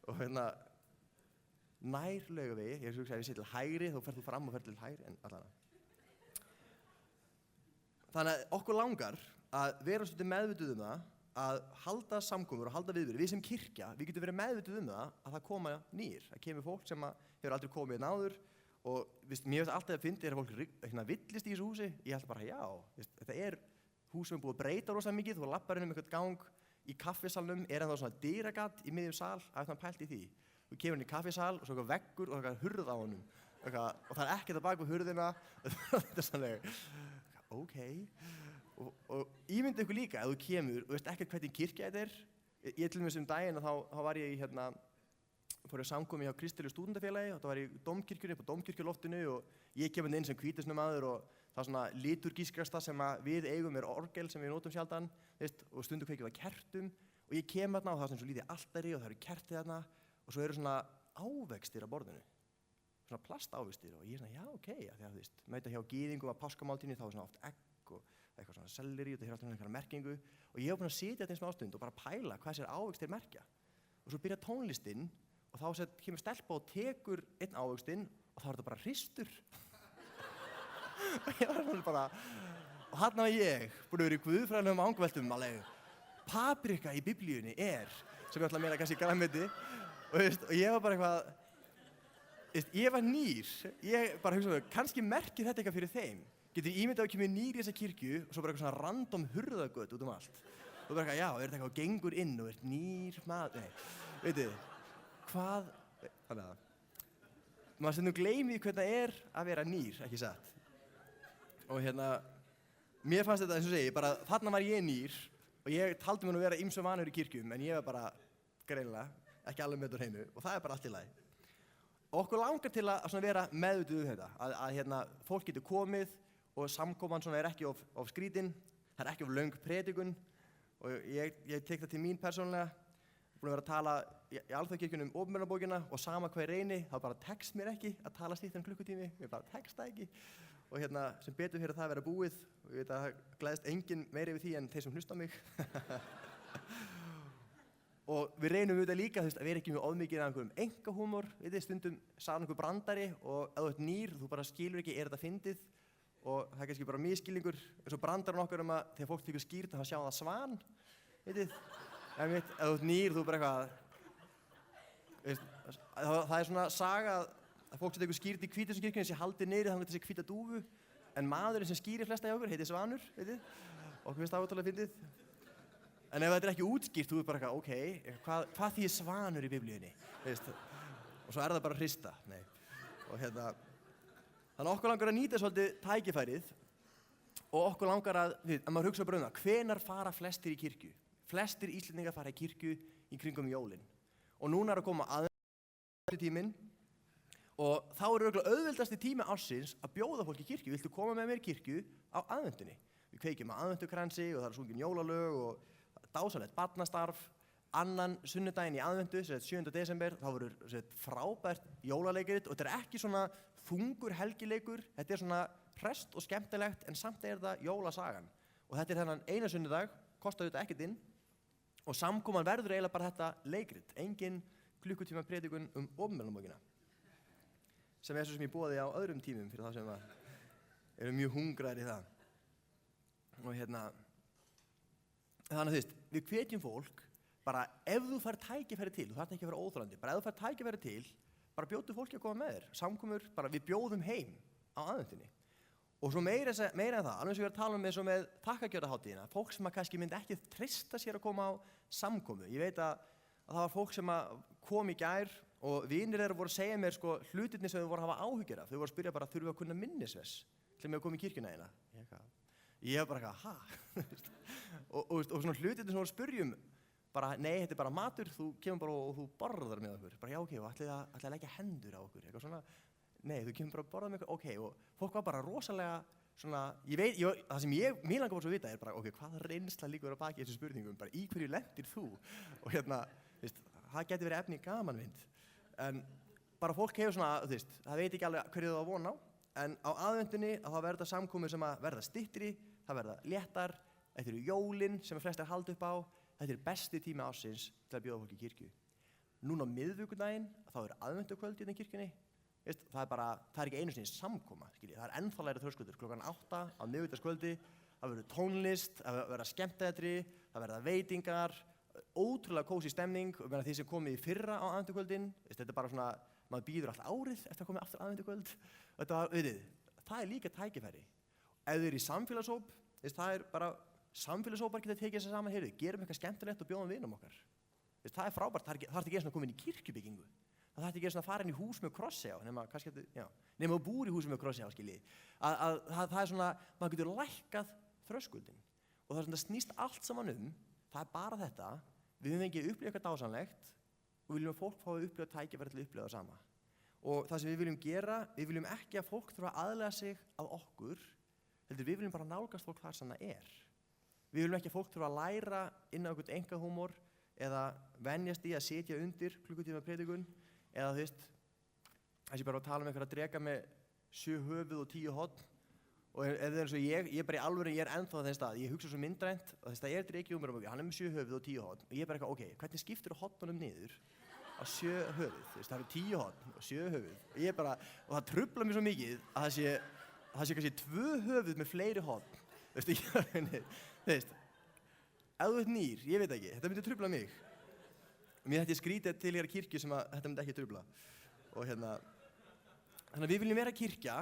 Og nær Laugavegi, ég hugsa ef ég sé til hægri, þá ferð þú fram og ferð til hægri, en allavega. Þannig að okkur langar að vera svolítið meðvituð það að halda samkomur og halda viðburði. Við sem kirkja, við getum verið meðvituð það að koma nýr. Það kemur fólk sem hefur aldrei komið inn áður og mér finnst alltaf að fyndi þegar fólk villist í þessu húsi. Ég held bara þetta er hús sem er búið að breyta rosa mikið. Þú lappar inn einhvern gang í kaffisalnum, er ennþá svona dyragat í miðjum sal, pælt í því. Þú kemur inn í kaffisal og svo veggur og hurð á honum. Og það er ekkert að bak við hurðina. Þetta er sannlega. Okay. Og ímynda ykkur líka ef þú kemur og veist ekkert hvernig kirkja þetta er. Ég til og með þessum daginn þá var ég fór ég samkomi hjá Kristilegu stúdentafélagi og það var í dómkirkjunni upp á dómkirkjuloftinu og ég kemur inn sem hvítisnumaður og það er svona liturgískrasta sem við eigum er orgel sem við notum sjaldan og stundum kveikjum við kertum og ég kem þarna og það er svona lítið altari og það eru kertið þarna og svo eru svona ávextir á borðinu. Svona plastávextir og ég er svona, okay, þegar mæta hjá gyðingum á páskamáltíðinni þá er svona oft egg og eitthvað svona selleri og það er alltaf einhverja merkingu og ég var búinn að sitja þetta eins og ástund og bara pæla hvað þessir ávextir merkja og svo byrja tónlistinn og þá kemur stelpa og tekur einn ávextinn og þá er þetta bara hristur og ég var svona bara og þarna var ég búinn að vera í guðfræðilegum ángveltum alveg paprika í biblíunni sem ég ætla að meina kannski grænmeti og ég var bara eitthvað ég var nýr, ég bara hugsaði, kannski merkir þetta eitthvað fyrir þeim. Getur ímyndað að kemur nýr í þessa kirkju og svo bara eitthvað svona random hurðagöt út allt. Og bara eitthvað, er þetta eitthvað gengur inn og ert nýr maður, veitu, hvað, þannig að, maður stundum gleymið hvernig það er að vera nýr, ekki satt. Og mér fannst þetta eins og segi, bara þarna var ég nýr og ég taldi mér nú vera ýmsum vanur í kirkjum en ég var bara, greinilega, ekki alveg með úr heinu og það er bara allt í lagi. Og okkur langar til að vera meðvituð þetta, að fólk getur komið og samkoman er ekki of skrítin, það er ekki of löng predikun og ég tek það til mín persónulega, búin að vera að tala í Alþjóðakirkjunni opinberunarbókina og sama hvað ég reyni, þá bara tekst mér ekki að tala styttra en klukkutími, mér bara tekst það ekki og sem betur fyrir það að vera búið og ég veit að það gleðst enginn meira yfir því en þeir sem hlusta á mig. Og við reynum auðvitað líka að vera ekki með ofmikið af einhverjum einkahúmor, stundum sagði einhver brandari og ef þú ert nýr, þú bara skilur ekki, er þetta fyndið og það er kannski bara misskilningur eins og brandarinn okkar að þegar fólk tekur skýrt þá sjá það svan, ef þú ert nýr, þú bara eitthvað, það er svona saga að fólk sem tekur skýrt í Hvítasunskirkjunni sé haldið niðri þangað til þessi hvíta dúfu, en maðurinn sem skýrir flesta hjá okkur heitir Svanur, veitir? Okkur finnst það ótrúlega fyndið. En ef þetta er ekki útskýrt, þú bara ok, hvað þýðir Svanur í Biblíunni? Veist? Og svo er það bara að hrista, nei. Og þannig okkur langar að nýta svolítið tækifærið og okkur langar að maður hugsa bara hvenær fara flestir í kirkju? Flestir Íslendingar fara í kirkju í kringum jólin. Og núna er að koma aðventutíminn og þá er örugglega auðveldasti tími ársins að bjóða fólk í kirkju. Viltu koma með mér í kirkju á aðventunni? Við kveikjum á aðventukransi og það er sungin jólalög og dásalegt barnastarf. Annan sunnudaginn í aðventu, 7. desember, þá verður frábært jólaleikrit og þetta er ekki svona þungur helgileikur, þetta er svona hresst og skemmtilegt en samt er það jólasagan. Og þetta er þennan eina sunnudag, kostar þetta ekkert inn og samkoman verður eiginlega bara þetta leikrit, engin klukkutíma predikun opinberunarbókina. Sem er svo sem ég boði á öðrum tímum fyrir þá sem eru mjög hungraðir í það. Og þannig að við hvetjum fólk, bara ef þú fær tækifæri til, þú þarft ekki að vera óþolandi, bara ef þú fær tækifæri til, bara bjóddu fólki að koma með þér. Samkomur, bara við bjóðum heim á aðventunni. Og svo meira en það, alveg sem við erum að tala eins og með þakkargjörðarhátíðina, fólk sem kannski myndi ekki treysta sér að koma á samkomu. Ég veit að það var fólk sem kom í gær og vinir þeirra voru að segja mér hlutirnir sem þau voru að hafa áhyggjur af. Þau voru að spyrja bara, þurfum við að kunna minnisves til mig að koma í kirkjuna þína? Ég hef bara og svona hlutirnir sem voru að spyrjum, bara, nei, þetta er bara matur, þú kemur bara og þú borðar með okkur. Bara, já, ok, og ætlaði að leggja hendur á okkur, eitthvað svona. Nei, þú kemur bara að borða með okkur, ok, og fólk var bara rosalega svona, það sem mér langar bara svo að vita er bara, ok, hvaða reynsla liggur á baki þessu spurningum, bara í hverju lendir þú? Og það geti verið efni í gamanmynd. En bara fólk hefur svona, það veit ekki alveg hverju það á von á, en á aðventunni að það verða samkomur sem að verða styttri, það verða léttar, þetta eru jólin sem flestir halda upp á, þetta er besti tími ársins til að bjóða fólk í kirkju. Núna á miðvikudaginn, þá er aðventukvöld í kirkjunni. Það er ekki einu sinni samkoma, það er ennþá lægra þröskuldur, klukkan 8 á miðvikudagskvöldi, það verður tónlist, það verða skemmtiatriði, það verða veitingar, ótrúlega kósí stemning, og því sem komið í fyrra á aðventukvöldin, þetta er bara svona, maður býður allt árið eftir að koma aftur aðventukvöld, það er líka tækifæri. Ef þið eru í samfélagshóp, það er bara, samfélagshópar geta tekið sér saman, gerum eitthvað skemmtilegt og bjóðum vinum okkar. Það er frábært, það þarf ekki eins og að koma inn í kirkjubyggingu. Það þarf ekki að fara inn í hús með krossi á, nema þú búir í húsi með krossi á, skiljið. Það er svona, maður getur lækkað þröskuldinn. Og það er svona, snýst allt saman það er bara þetta, við höfum ekki upplifað eitthvað dásamlegt og við viljum að fólk fái að upplifa tækifæri til að upplifa það sama. Og það sem við viljum gera, við viljum ekki að fólk þurfa að aðlaga sig að okkur, heldur við viljum bara nálgast fólk þar sem það er. Við viljum ekki að fólk þurfa að læra inn á einhvern einkahúmor eða venjast í að sitja undir klukkutíma predikun eða þessi bara að tala um einhverja dreka með 7 höfuð og 10 horn og ef það er eins og ég er bara í alvöru, ég er ennþá á þeim stað, ég hugsa svo myndrænt og þess að ég er dreki um mér og hann er með 7 höfuð og 10 horn og ég er bara ok, hvernig skiptir þú hornunum niður á 7 höfuð, það eru 10 horn og 7 höfuð og ég bara, og það truflar mér svo mikið að það sé kannski 2 höfuð með fleiri horn, ef þú ert nýr, ég veit ekki, þetta myndi trufla mig. Mér þetta skrítið til kirkju sem að þetta myndi ekki trufla. Og þannig að við viljum vera kirkja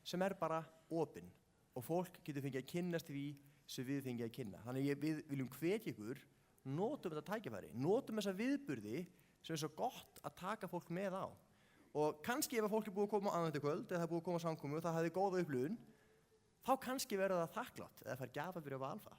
sem er bara opin og fólk getur fengið að kynnast því sem við fengið að kynna. Þannig að við viljum hvetja ykkur, notum þetta tækifæri, notum þessa viðburði sem er svo gott að taka fólk með á. Og kannski ef að fólk er búið að koma á aðventukvöld eða það er búið að koma á samkomu og það hefði góða upplifun, þá kannski verður það þakklátt eða fær gjafabréf á Alfa.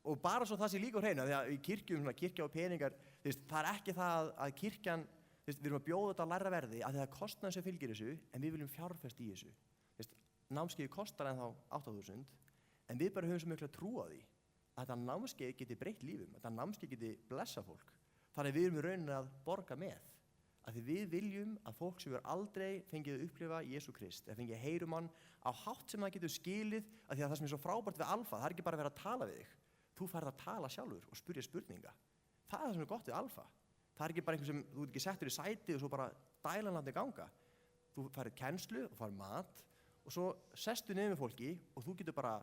Og bara svo það sé líka á hreinu, því að í kirkjum, kirkja og peningar, það er ekki það að kirkjan, við erum að bjóða þetta á lægra verði að það er kostnaður sem fylgir þessu, en við viljum fjárfesta í þessu. Námskeiðið kostar ennþá 8.000, en við bara höfum svo miklu að trúa því að þetta námskeið geti breytt lífum, að þetta námskeið geti blessa fólk. Þannig að við erum í rauninni að borga með. Að því við viljum að fólk sem verður aldrei fengið að upplifa Jesú Krist, eða fengið að heyrum hann á hátt sem það getur skilið, að því að það sem er svo frábært við Alfa, það er ekki bara að vera að tala við þig. Þú færð að tala sjálfur og spyrja spurninga. Það er það sem er gott við Alfa. Það er ekki bara einhver sem þú ert ekki settur í sæti og svo bara dælanlandi ganga. Þú færð kennslu og færð mat og svo sestu niður með fólki og þú getur bara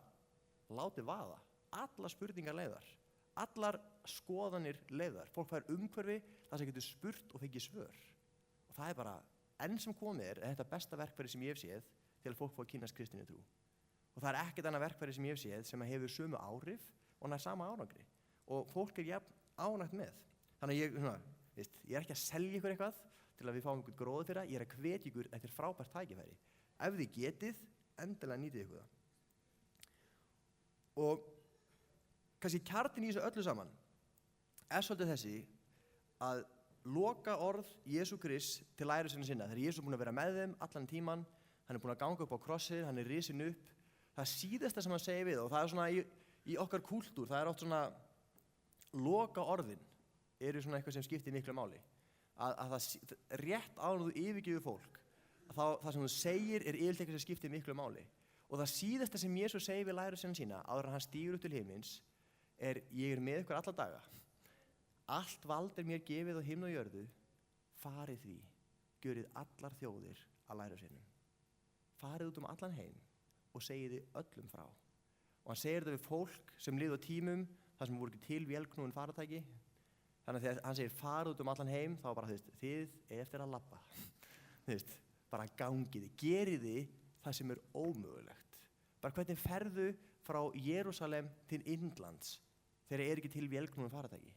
látið vaða. Allar spurningar leiðar, allar skoðanir leiðar. Fólk fær umhverfi þar sem getur spurt og fengið svör. Og það bara, enn sem komið er þetta besta verkfæri sem ég hef séð til að fólk fá að kynnast kristinni trú. Og það ekkert annað verkfæri sem ég hef séð sem hefur sömu áhrif og nær sama árangri. Og fólk jafn ánægt með. Þannig að ég ekki að selja ykkur eitthvað til að við fáum ykkur gróðu fyrir það, ég að hvetja ykkur, þetta frábært tækifæri. Ef þið getið, endilega nýtið ykkur það. Og kannski kjarninn í þessu öllu saman svolítið þessi að loka orð Jesú Krists til lærisveina sinna. Þegar Jesús búinn að vera með þeim allan tíman, hann búinn að ganga upp á krossið, hann risinn upp. Það síðasta sem hann segir við, og það svona í okkar kúltúr, það oft svona loka orðin eru svona eitthvað sem skiptir miklu máli. Að það rétt áður þú yfirgefur fólk, það sem þú segir yfirleitt eitthvað sem skiptir miklu máli. Og það síðasta sem Jesús segir við lærisveina sína áður en hann stígur upp til himins ég með ykkur alla daga. Allt vald mér gefið á himni og jörðu, farið því, gjörið allar þjóðir að lærisveinum. Farið út allan heim og segið þið öllum frá. Og hann segir þetta við fólk sem lifði á tímum þar sem voru ekki til vélknúin faratæki. Þannig að þegar hann segir farið út allan heim, þá bara þið eftir að labba. Bara gangið þið, gerið þið það sem ómögulegt. Bara hvernig ferðu frá Jerúsalem til Indlands þegar ekki til vélknúin faratæki.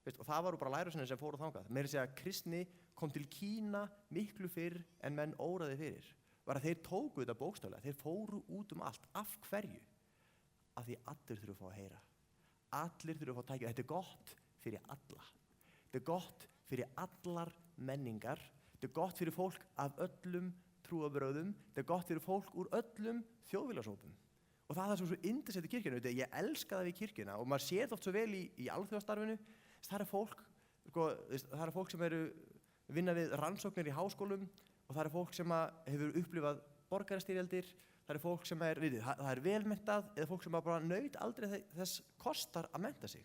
Og það voru bara lærisveinarnir sem fóru þangað. Meira að segja að kristni kom til Kína miklu fyrr en menn óraði fyrir. Var að þeir tóku þetta bókstaflega, þeir fóru út allt. Af hverju? Af því allir þurfa að fá að heyra. Allir þurfa að fá að tækja. Þetta gott fyrir alla. Þetta gott fyrir allar menningar. Þetta gott fyrir fólk af öllum trúarbrögðum. Þetta gott fyrir fólk úr öllum þjóðfélagshópum. Og það svo yndislegt í kirkjunni. Ég elska það við kirkjuna og maður séð oft svo vel í alþjóðastarfinu. Það fólk sem vinna við rannsóknir í háskólum og það fólk sem hefur upplifað borgarastyrjaldir, það fólk sem það velmenntað eða fólk sem bara naut aldrei þess kostar að mennta sig.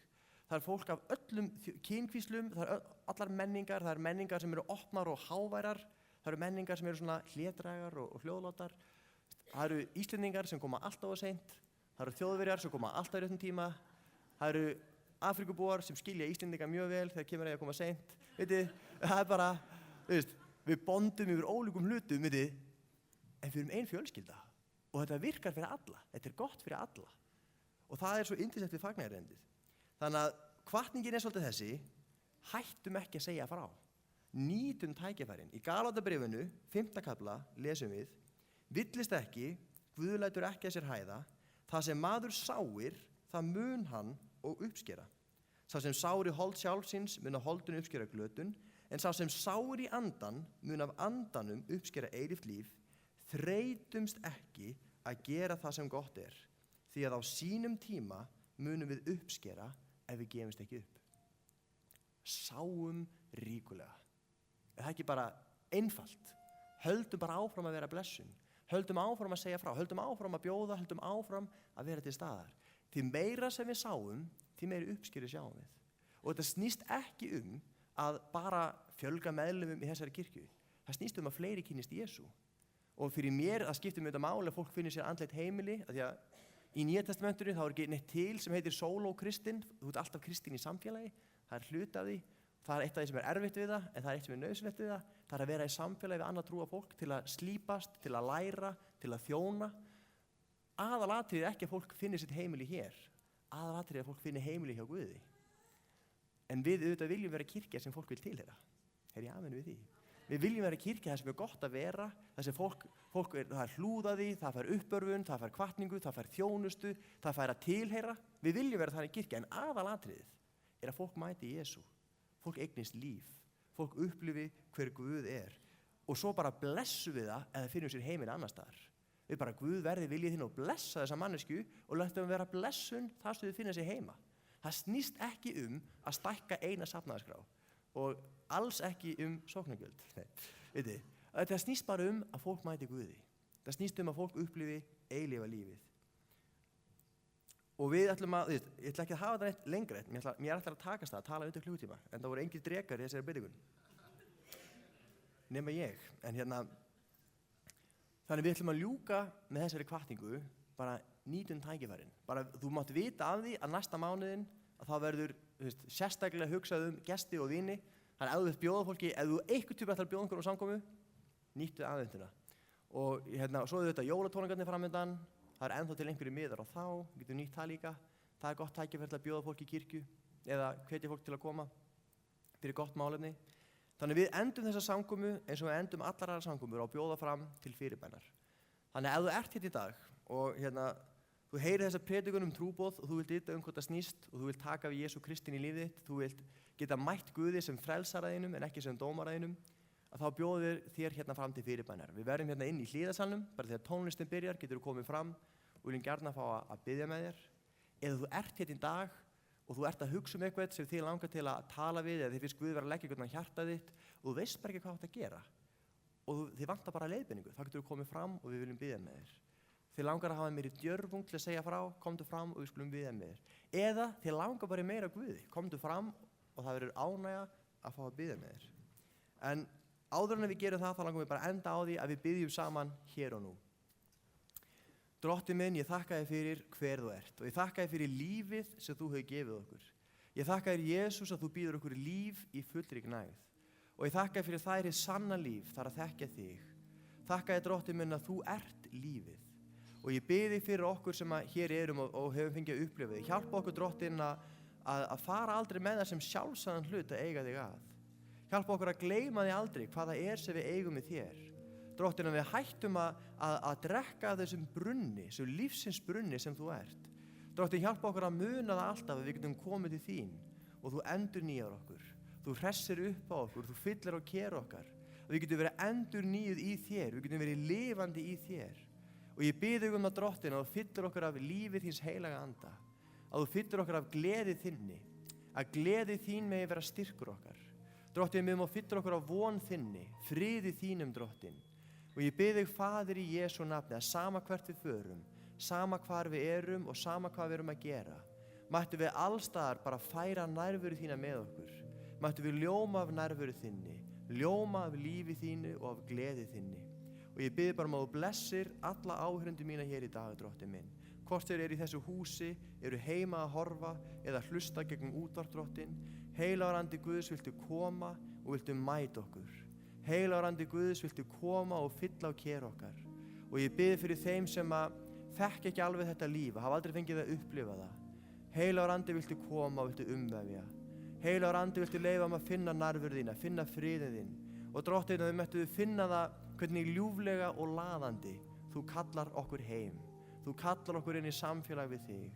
Það fólk af öllum kynkvíslum, það allar menningar, það menningar sem opnar og háværar, það menningar sem svona hlédrægar og hljóðlátar, það Íslendingar sem koma alltaf á seint, það Þjóðverjar sem koma alltaf í réttum tíma, það Afrikubúar sem skilja Íslendinga mjög vel þegar kemur að koma seint. Það bara, við bondum yfir ólíkum hlutum, en við erum ein fjölskylda. Og þetta virkar fyrir alla, þetta gott fyrir alla. Og það svo yndislegt við fagnaðarerindið. Þannig að hvatningin svolítið þessi, hættum ekki að segja frá. Nýtum tækifærin. Í Galatabréfinu, 5. kafla, lesum við, villist ekki, Guð lætur ekki að sér hæða, það sem maður sáir, það mun hann og uppskera. Sá sem sár í hold sjálfsins mun af holdinu uppskera glötun, en sá sem sár í andan mun af andanum uppskera eilíft líf, þreytumst ekki að gera það sem gott því að á sínum tíma munum við uppskera ef við gefumst ekki upp. Sáum ríkulega. Það ekki bara einfalt. Höldum bara áfram að vera blessun. Höldum áfram að segja frá. Höldum áfram að bjóða. Höldum áfram að vera til staðar. Því meira sem við sáum, því meiri uppskeri sjáum við. Og þetta snýst ekki að bara fjölga meðlimum í þessari kirkju. Það snýst að fleiri kynnist Jesú. Og fyrir mér, það skiptir mjög máli að fólk finnir sér andlegt heimili, af því að í Nýja testamentinu þá ekki neitt til sem heitir sóló-kristinn, þú alltaf kristinn í samfélagi, það hluti af því, það eitt af því sem erfitt við það, en það eitt sem nauðsynlegt við það, það að vera í samfélagi við annað trúa fólk til að slípast, til að læra, til að þjóna. Aðalatriðið ekki að fólk finnir sitt heimili hér, aðalatriðið að fólk finnir heimili hjá Guði. En við auðvitað viljum vera kirkja sem fólk vil tilheyra. Ég amen við því. Við viljum vera kirkja þar sem gott að vera, þar sem fólk það hlúðaði, það fær uppörfun, það fær hvatningu, það fær þjónustu, það fær að tilheyra. Við viljum vera þannig kirkja, en aðalatriðið að fólk mæti Jesú. Fólk eignist líf, fólk upplifi hver Guð og svo bara blessu við það eða finnum sér heiminn annars staðar. Við bara Guð verði viljið þinn og blessa þessa mannesku og látum vera blessun þar sem þau finna sér heima. Það snýst ekki að stækka eina safnaðarskrá og alls ekki sóknargjöld. Það snýst bara að fólk mæti Guði. Það snýst að fólk upplifi eilífa lífið. Og við ætlum ég ætla ekki að hafa þetta neitt lengra, mér ætla að takast það að tala undir klukkutíma, en það voru engir drekar í þessari predikun. Nema ég, en þannig við ætlum að ljúka með þessari hvatningu, bara nýtum tækifærin. Bara þú mátt vita af því að næsta mánuðin að þá verður sérstaklega hugsað gesti og vini, Þannig ef þú vilt bjóða fólki, ef þú einhvern tíma ætlar að bjóða einhverjum á samkomu, nýttu aðventuna. Og svo eru þetta jólatónleikarnir framöndan, það er ennþá til einhverju miðar á þá, getur nýtt það líka. Það er gott tækifæri til að bjóða fólki í kirkju eða hvetja fólk til að koma fyrir gott málefni. Þannig við endum þessa samkomu eins og við endum allar aðrar samkomur á að bjóða fram til fyrirbænar. Þannig ef þú ert hérna í dag og þú heyrir þessa predikun trúboð og þú vilt vita hvað það snýst og þú vilt taka við Jesú Kristinn í lífið þitt, þú vilt geta mætt Guði sem frelsara þínum en ekki sem dómara þínum, að þá bjóðum við þér hérna fram til fyrirbænar. Við verðum hérna inn í hliðarsalnum, bara þegar tónlistin byrjar getur þú komið fram og viljum gjarna fá að biðja með þér. Eða þú ert hérna í dag og þú ert að hugsa eitthvað sem þig langar til að tala við eða þið finnst Guð vera að leggja eitthvað á hjarta þitt og þú veist bara ekki hvað þú átt að gera og þið vantar bara leiðbeiningu, þá getur þú komið fram og við viljum biðja með þér. Þið langar að hafa meiri djörfung til að segja frá, komdu fram og við skulum biðja með þér. Eða þið langar bara meira Guði, komdu fram og það verður ánægja að fá að biðja með þér. En áður en við gerum það, þá langar við bara enda á því að við biðjum saman hér og nú. Drottinn minn, ég þakka þér fyrir hver þú ert og ég þakka þér fyrir lífið sem þú hefur gefið okkur. Ég þakka þér, Jesús, að þú býður okkur líf í fullri gnægð. Og ég þakka þér fyrir það er hið sanna líf, það er að þekkja þig. Þakka þér, Drottinn minn, að þú ert lífið. Og ég bið þig fyrir okkur sem hér erum og hefum fengið að upplifa þig. Hjálpa okkur, Drottinn, að fara aldrei með það sem sjálfsagðan hlut að eiga þig að. Hjálpa okkur að gleyma þig aldrei hvað það er sem við eigum með þér. Drottinn, að við hættum að drekka þessum brunni, þessum lífsins brunni sem þú ert. Drottinn, hjálpa okkur að muna það alltaf að við getum komið til þín og þú endurnýjar okkur. Þú hressir upp á okkur, þú fyllir á ker okkar. Við getum verið endurnýjuð í þér, við getum verið lifandi í þér. Og ég bið þig að Drottinn, að þú fyllir okkur af lífið þíns heilaga anda, að þú fyllir okkur af gleði þinni, að gleði þín megi vera styrkur okkar. Drottinn, við má fyllir okkur af von þinni, friði þínum, Drottinn. Og ég bið þig, Faðir, í Jesú nafni, að sama hvert við förum, sama hvar við erum og sama hvað við erum að gera, mættu við allstaðar bara færa nærveru þína með okkur. Mættu við ljóma af nærveru þinni, ljóma af lífi þínu og af gleði þinni. Og ég bið bara að þú blessir alla áheyrendur mína hér í dag, Drottinn minn. Hvort þeir eru í þessu húsi, eru heima að horfa eða hlusta gegnum útvarp, Drottinn. Heilagur andi Guðs, viltu koma og viltu mæta okkur. Heilagur andi Guðs, viltu koma og fylla á ker okkar. Og ég bið fyrir þeim sem þekki ekki alveg þetta líf, hafa aldrei fengið að upplifa það. Heilagur andi, viltu koma og viltu umvefja. Heilagur andi, viltu leyfa að finna nærveru þína, finna friðin þinn. Og Drottinn, að við mættu finna það hvernig ljúflega og laðandi þú kallar okkur heim. Þú kallar okkur inn í samfélag við þig.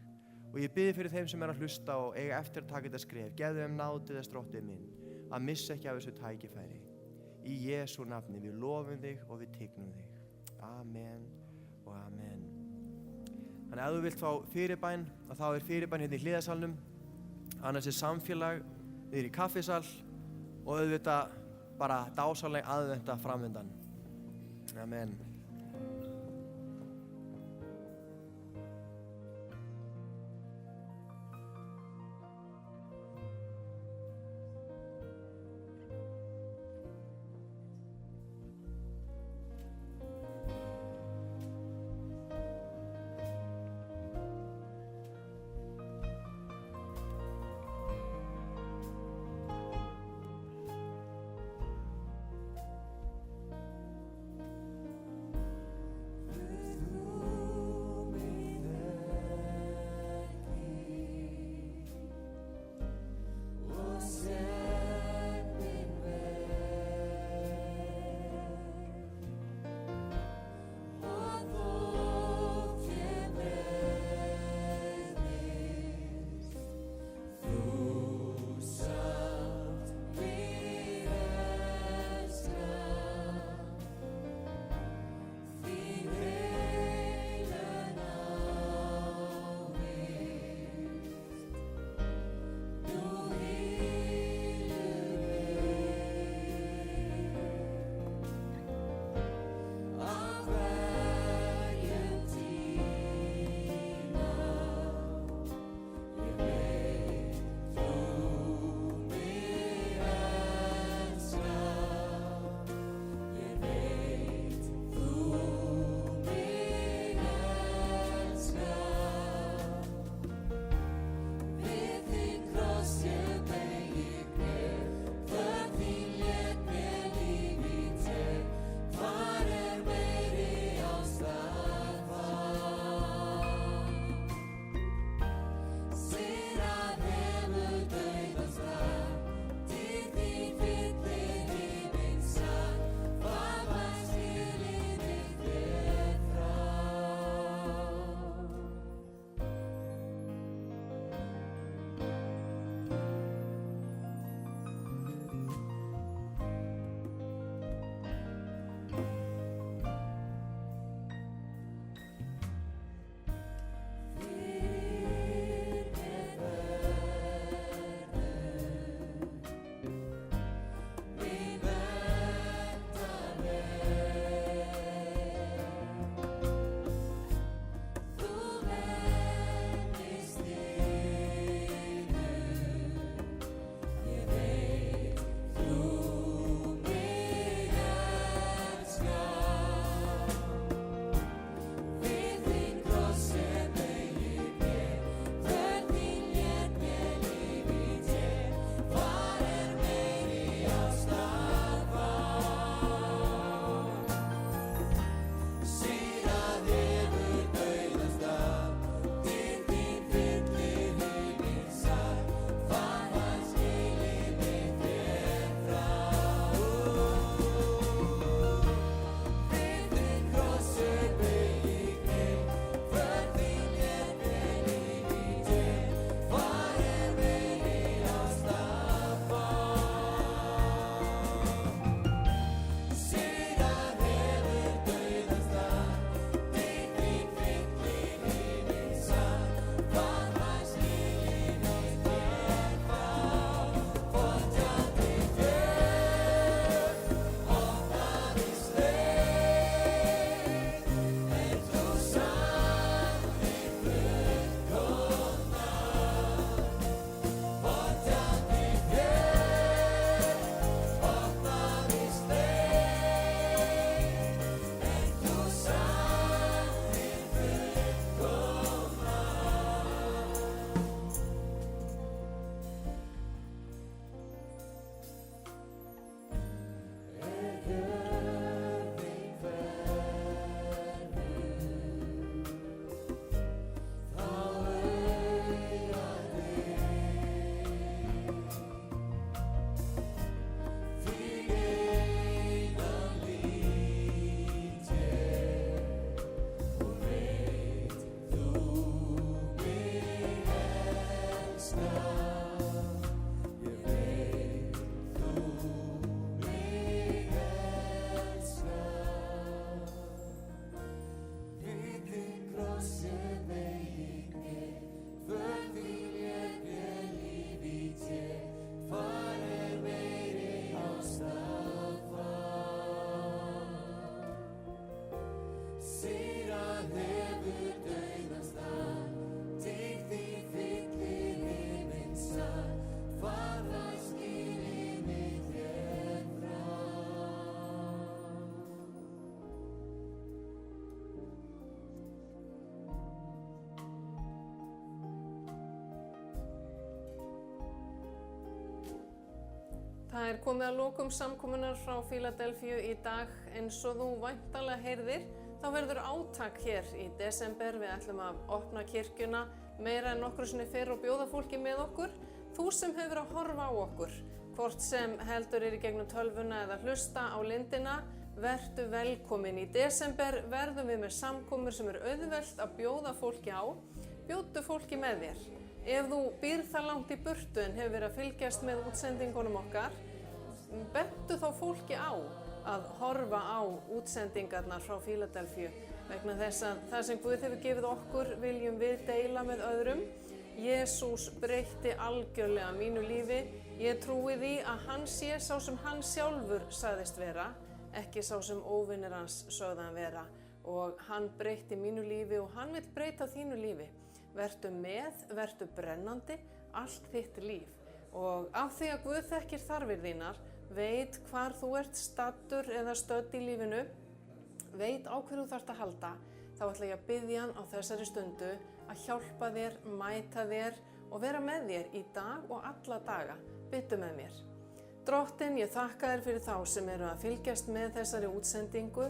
Og ég bið fyrir þeim sem að hlusta og eiga eftir að taka þetta skref. Gefðu þeim náðið þess, Drottinn minn, að missa ekki af þessu tækifæri. Í Jesú nafni við lofum þig og við tignum þig. Amen og amen. Þannig að ef þú vilt fá fyrirbæn, að þá er fyrirbæn hérna í hliðarsalnum. Annars er samfélag niður í kaffisal og auðvitað bara dásamleg aðventa framöndan. Amen. Það er komið að lokum samkomunar frá Fíladelfíu í dag. Eins og þú væntanlega heyrðir, þá verður átak hér í desember. Við ætlum að opna kirkjuna meira en nokkru sinni fyrr og bjóða fólki með okkur. Þú sem hefur að horfa á okkur, hvort sem heldur í gegnum tölvuna eða hlusta á lindina, vertu velkomin. Í desember verðum við með samkomur sem auðvelt að bjóða fólki á. Bjóddu fólki með þér. Ef þú býr það langt í burtu en hefur verið að fylgjast með útsendingunum okkar, bentu þá fólki á að horfa á útsendingarnar frá Fíladelfíu. Vegna þess að það sem Guð hefur gefið okkur viljum við deila með öðrum. Jesús breytti algjörlega mínu lífi. Ég trúi því að hann sé sá sem hann sjálfur sagðist vera, ekki sá sem óvinir hans sögðu hann vera. Og hann breytti mínu lífi og hann vill breyta þínu lífi. Vertu með, vertu brennandi, allt þitt líf. Og af því að Guð þekkir þarfir þínar, veit hvar þú ert staddur eða stödd í lífinu, veit á hverju þú þarft að halda, þá ætla ég að biðja hann á þessari stundu að hjálpa þér, mæta þér og vera með þér í dag og alla daga. Biðdu með mér. Drottinn, ég þakka þér fyrir þá sem eru að fylgjast með þessari útsendingu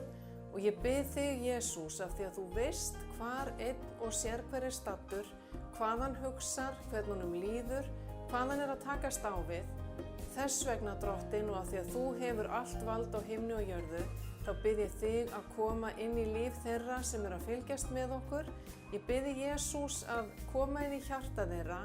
og ég bið þig, Jesús, af því að þú veist hvar einn og sér hver er staddur, hvað hann hugsar, hvernig honum líður, hvað hann er að takast á við. Þess vegna, Drottinn, og af því að þú hefur allt vald á himni og jörðu, þá bið ég þig að koma inn í líf þeirra sem eru að fylgjast með okkur. Ég bið þig, Jesús, að koma inn í hjarta þeirra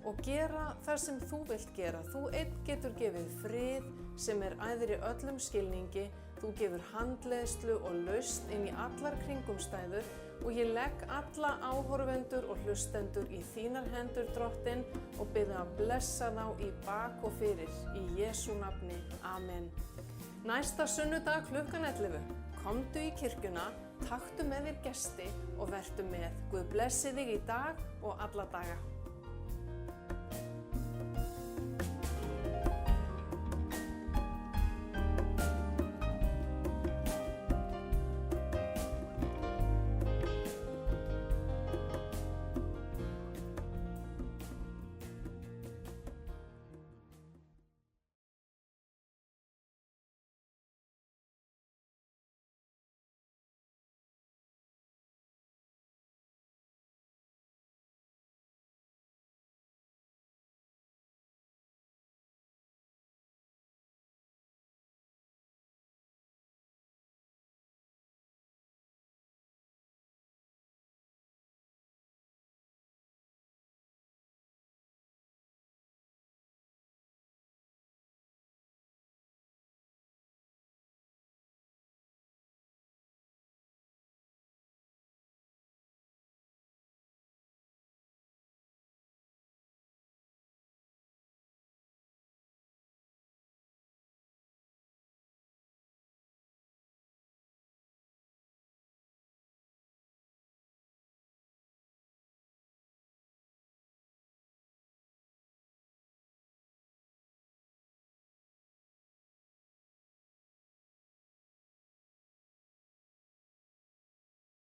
og gera það sem þú vilt gera. Þú einn getur gefið frið sem er æðri öllum skilningi. Þú gefur handleiðslu og lausn inn í allar kringumstæður og ég legg alla áhorfendur og hlustendur í þínar hendur, Drottinn, og bið að blessa þá í bak og fyrir. Í Jesú nafni. Amen. Næsta sunnudag klukkan 11. Komdu í kirkjuna, taktu með þér gesti og vertu með. Guð blessi þig í dag og alla daga.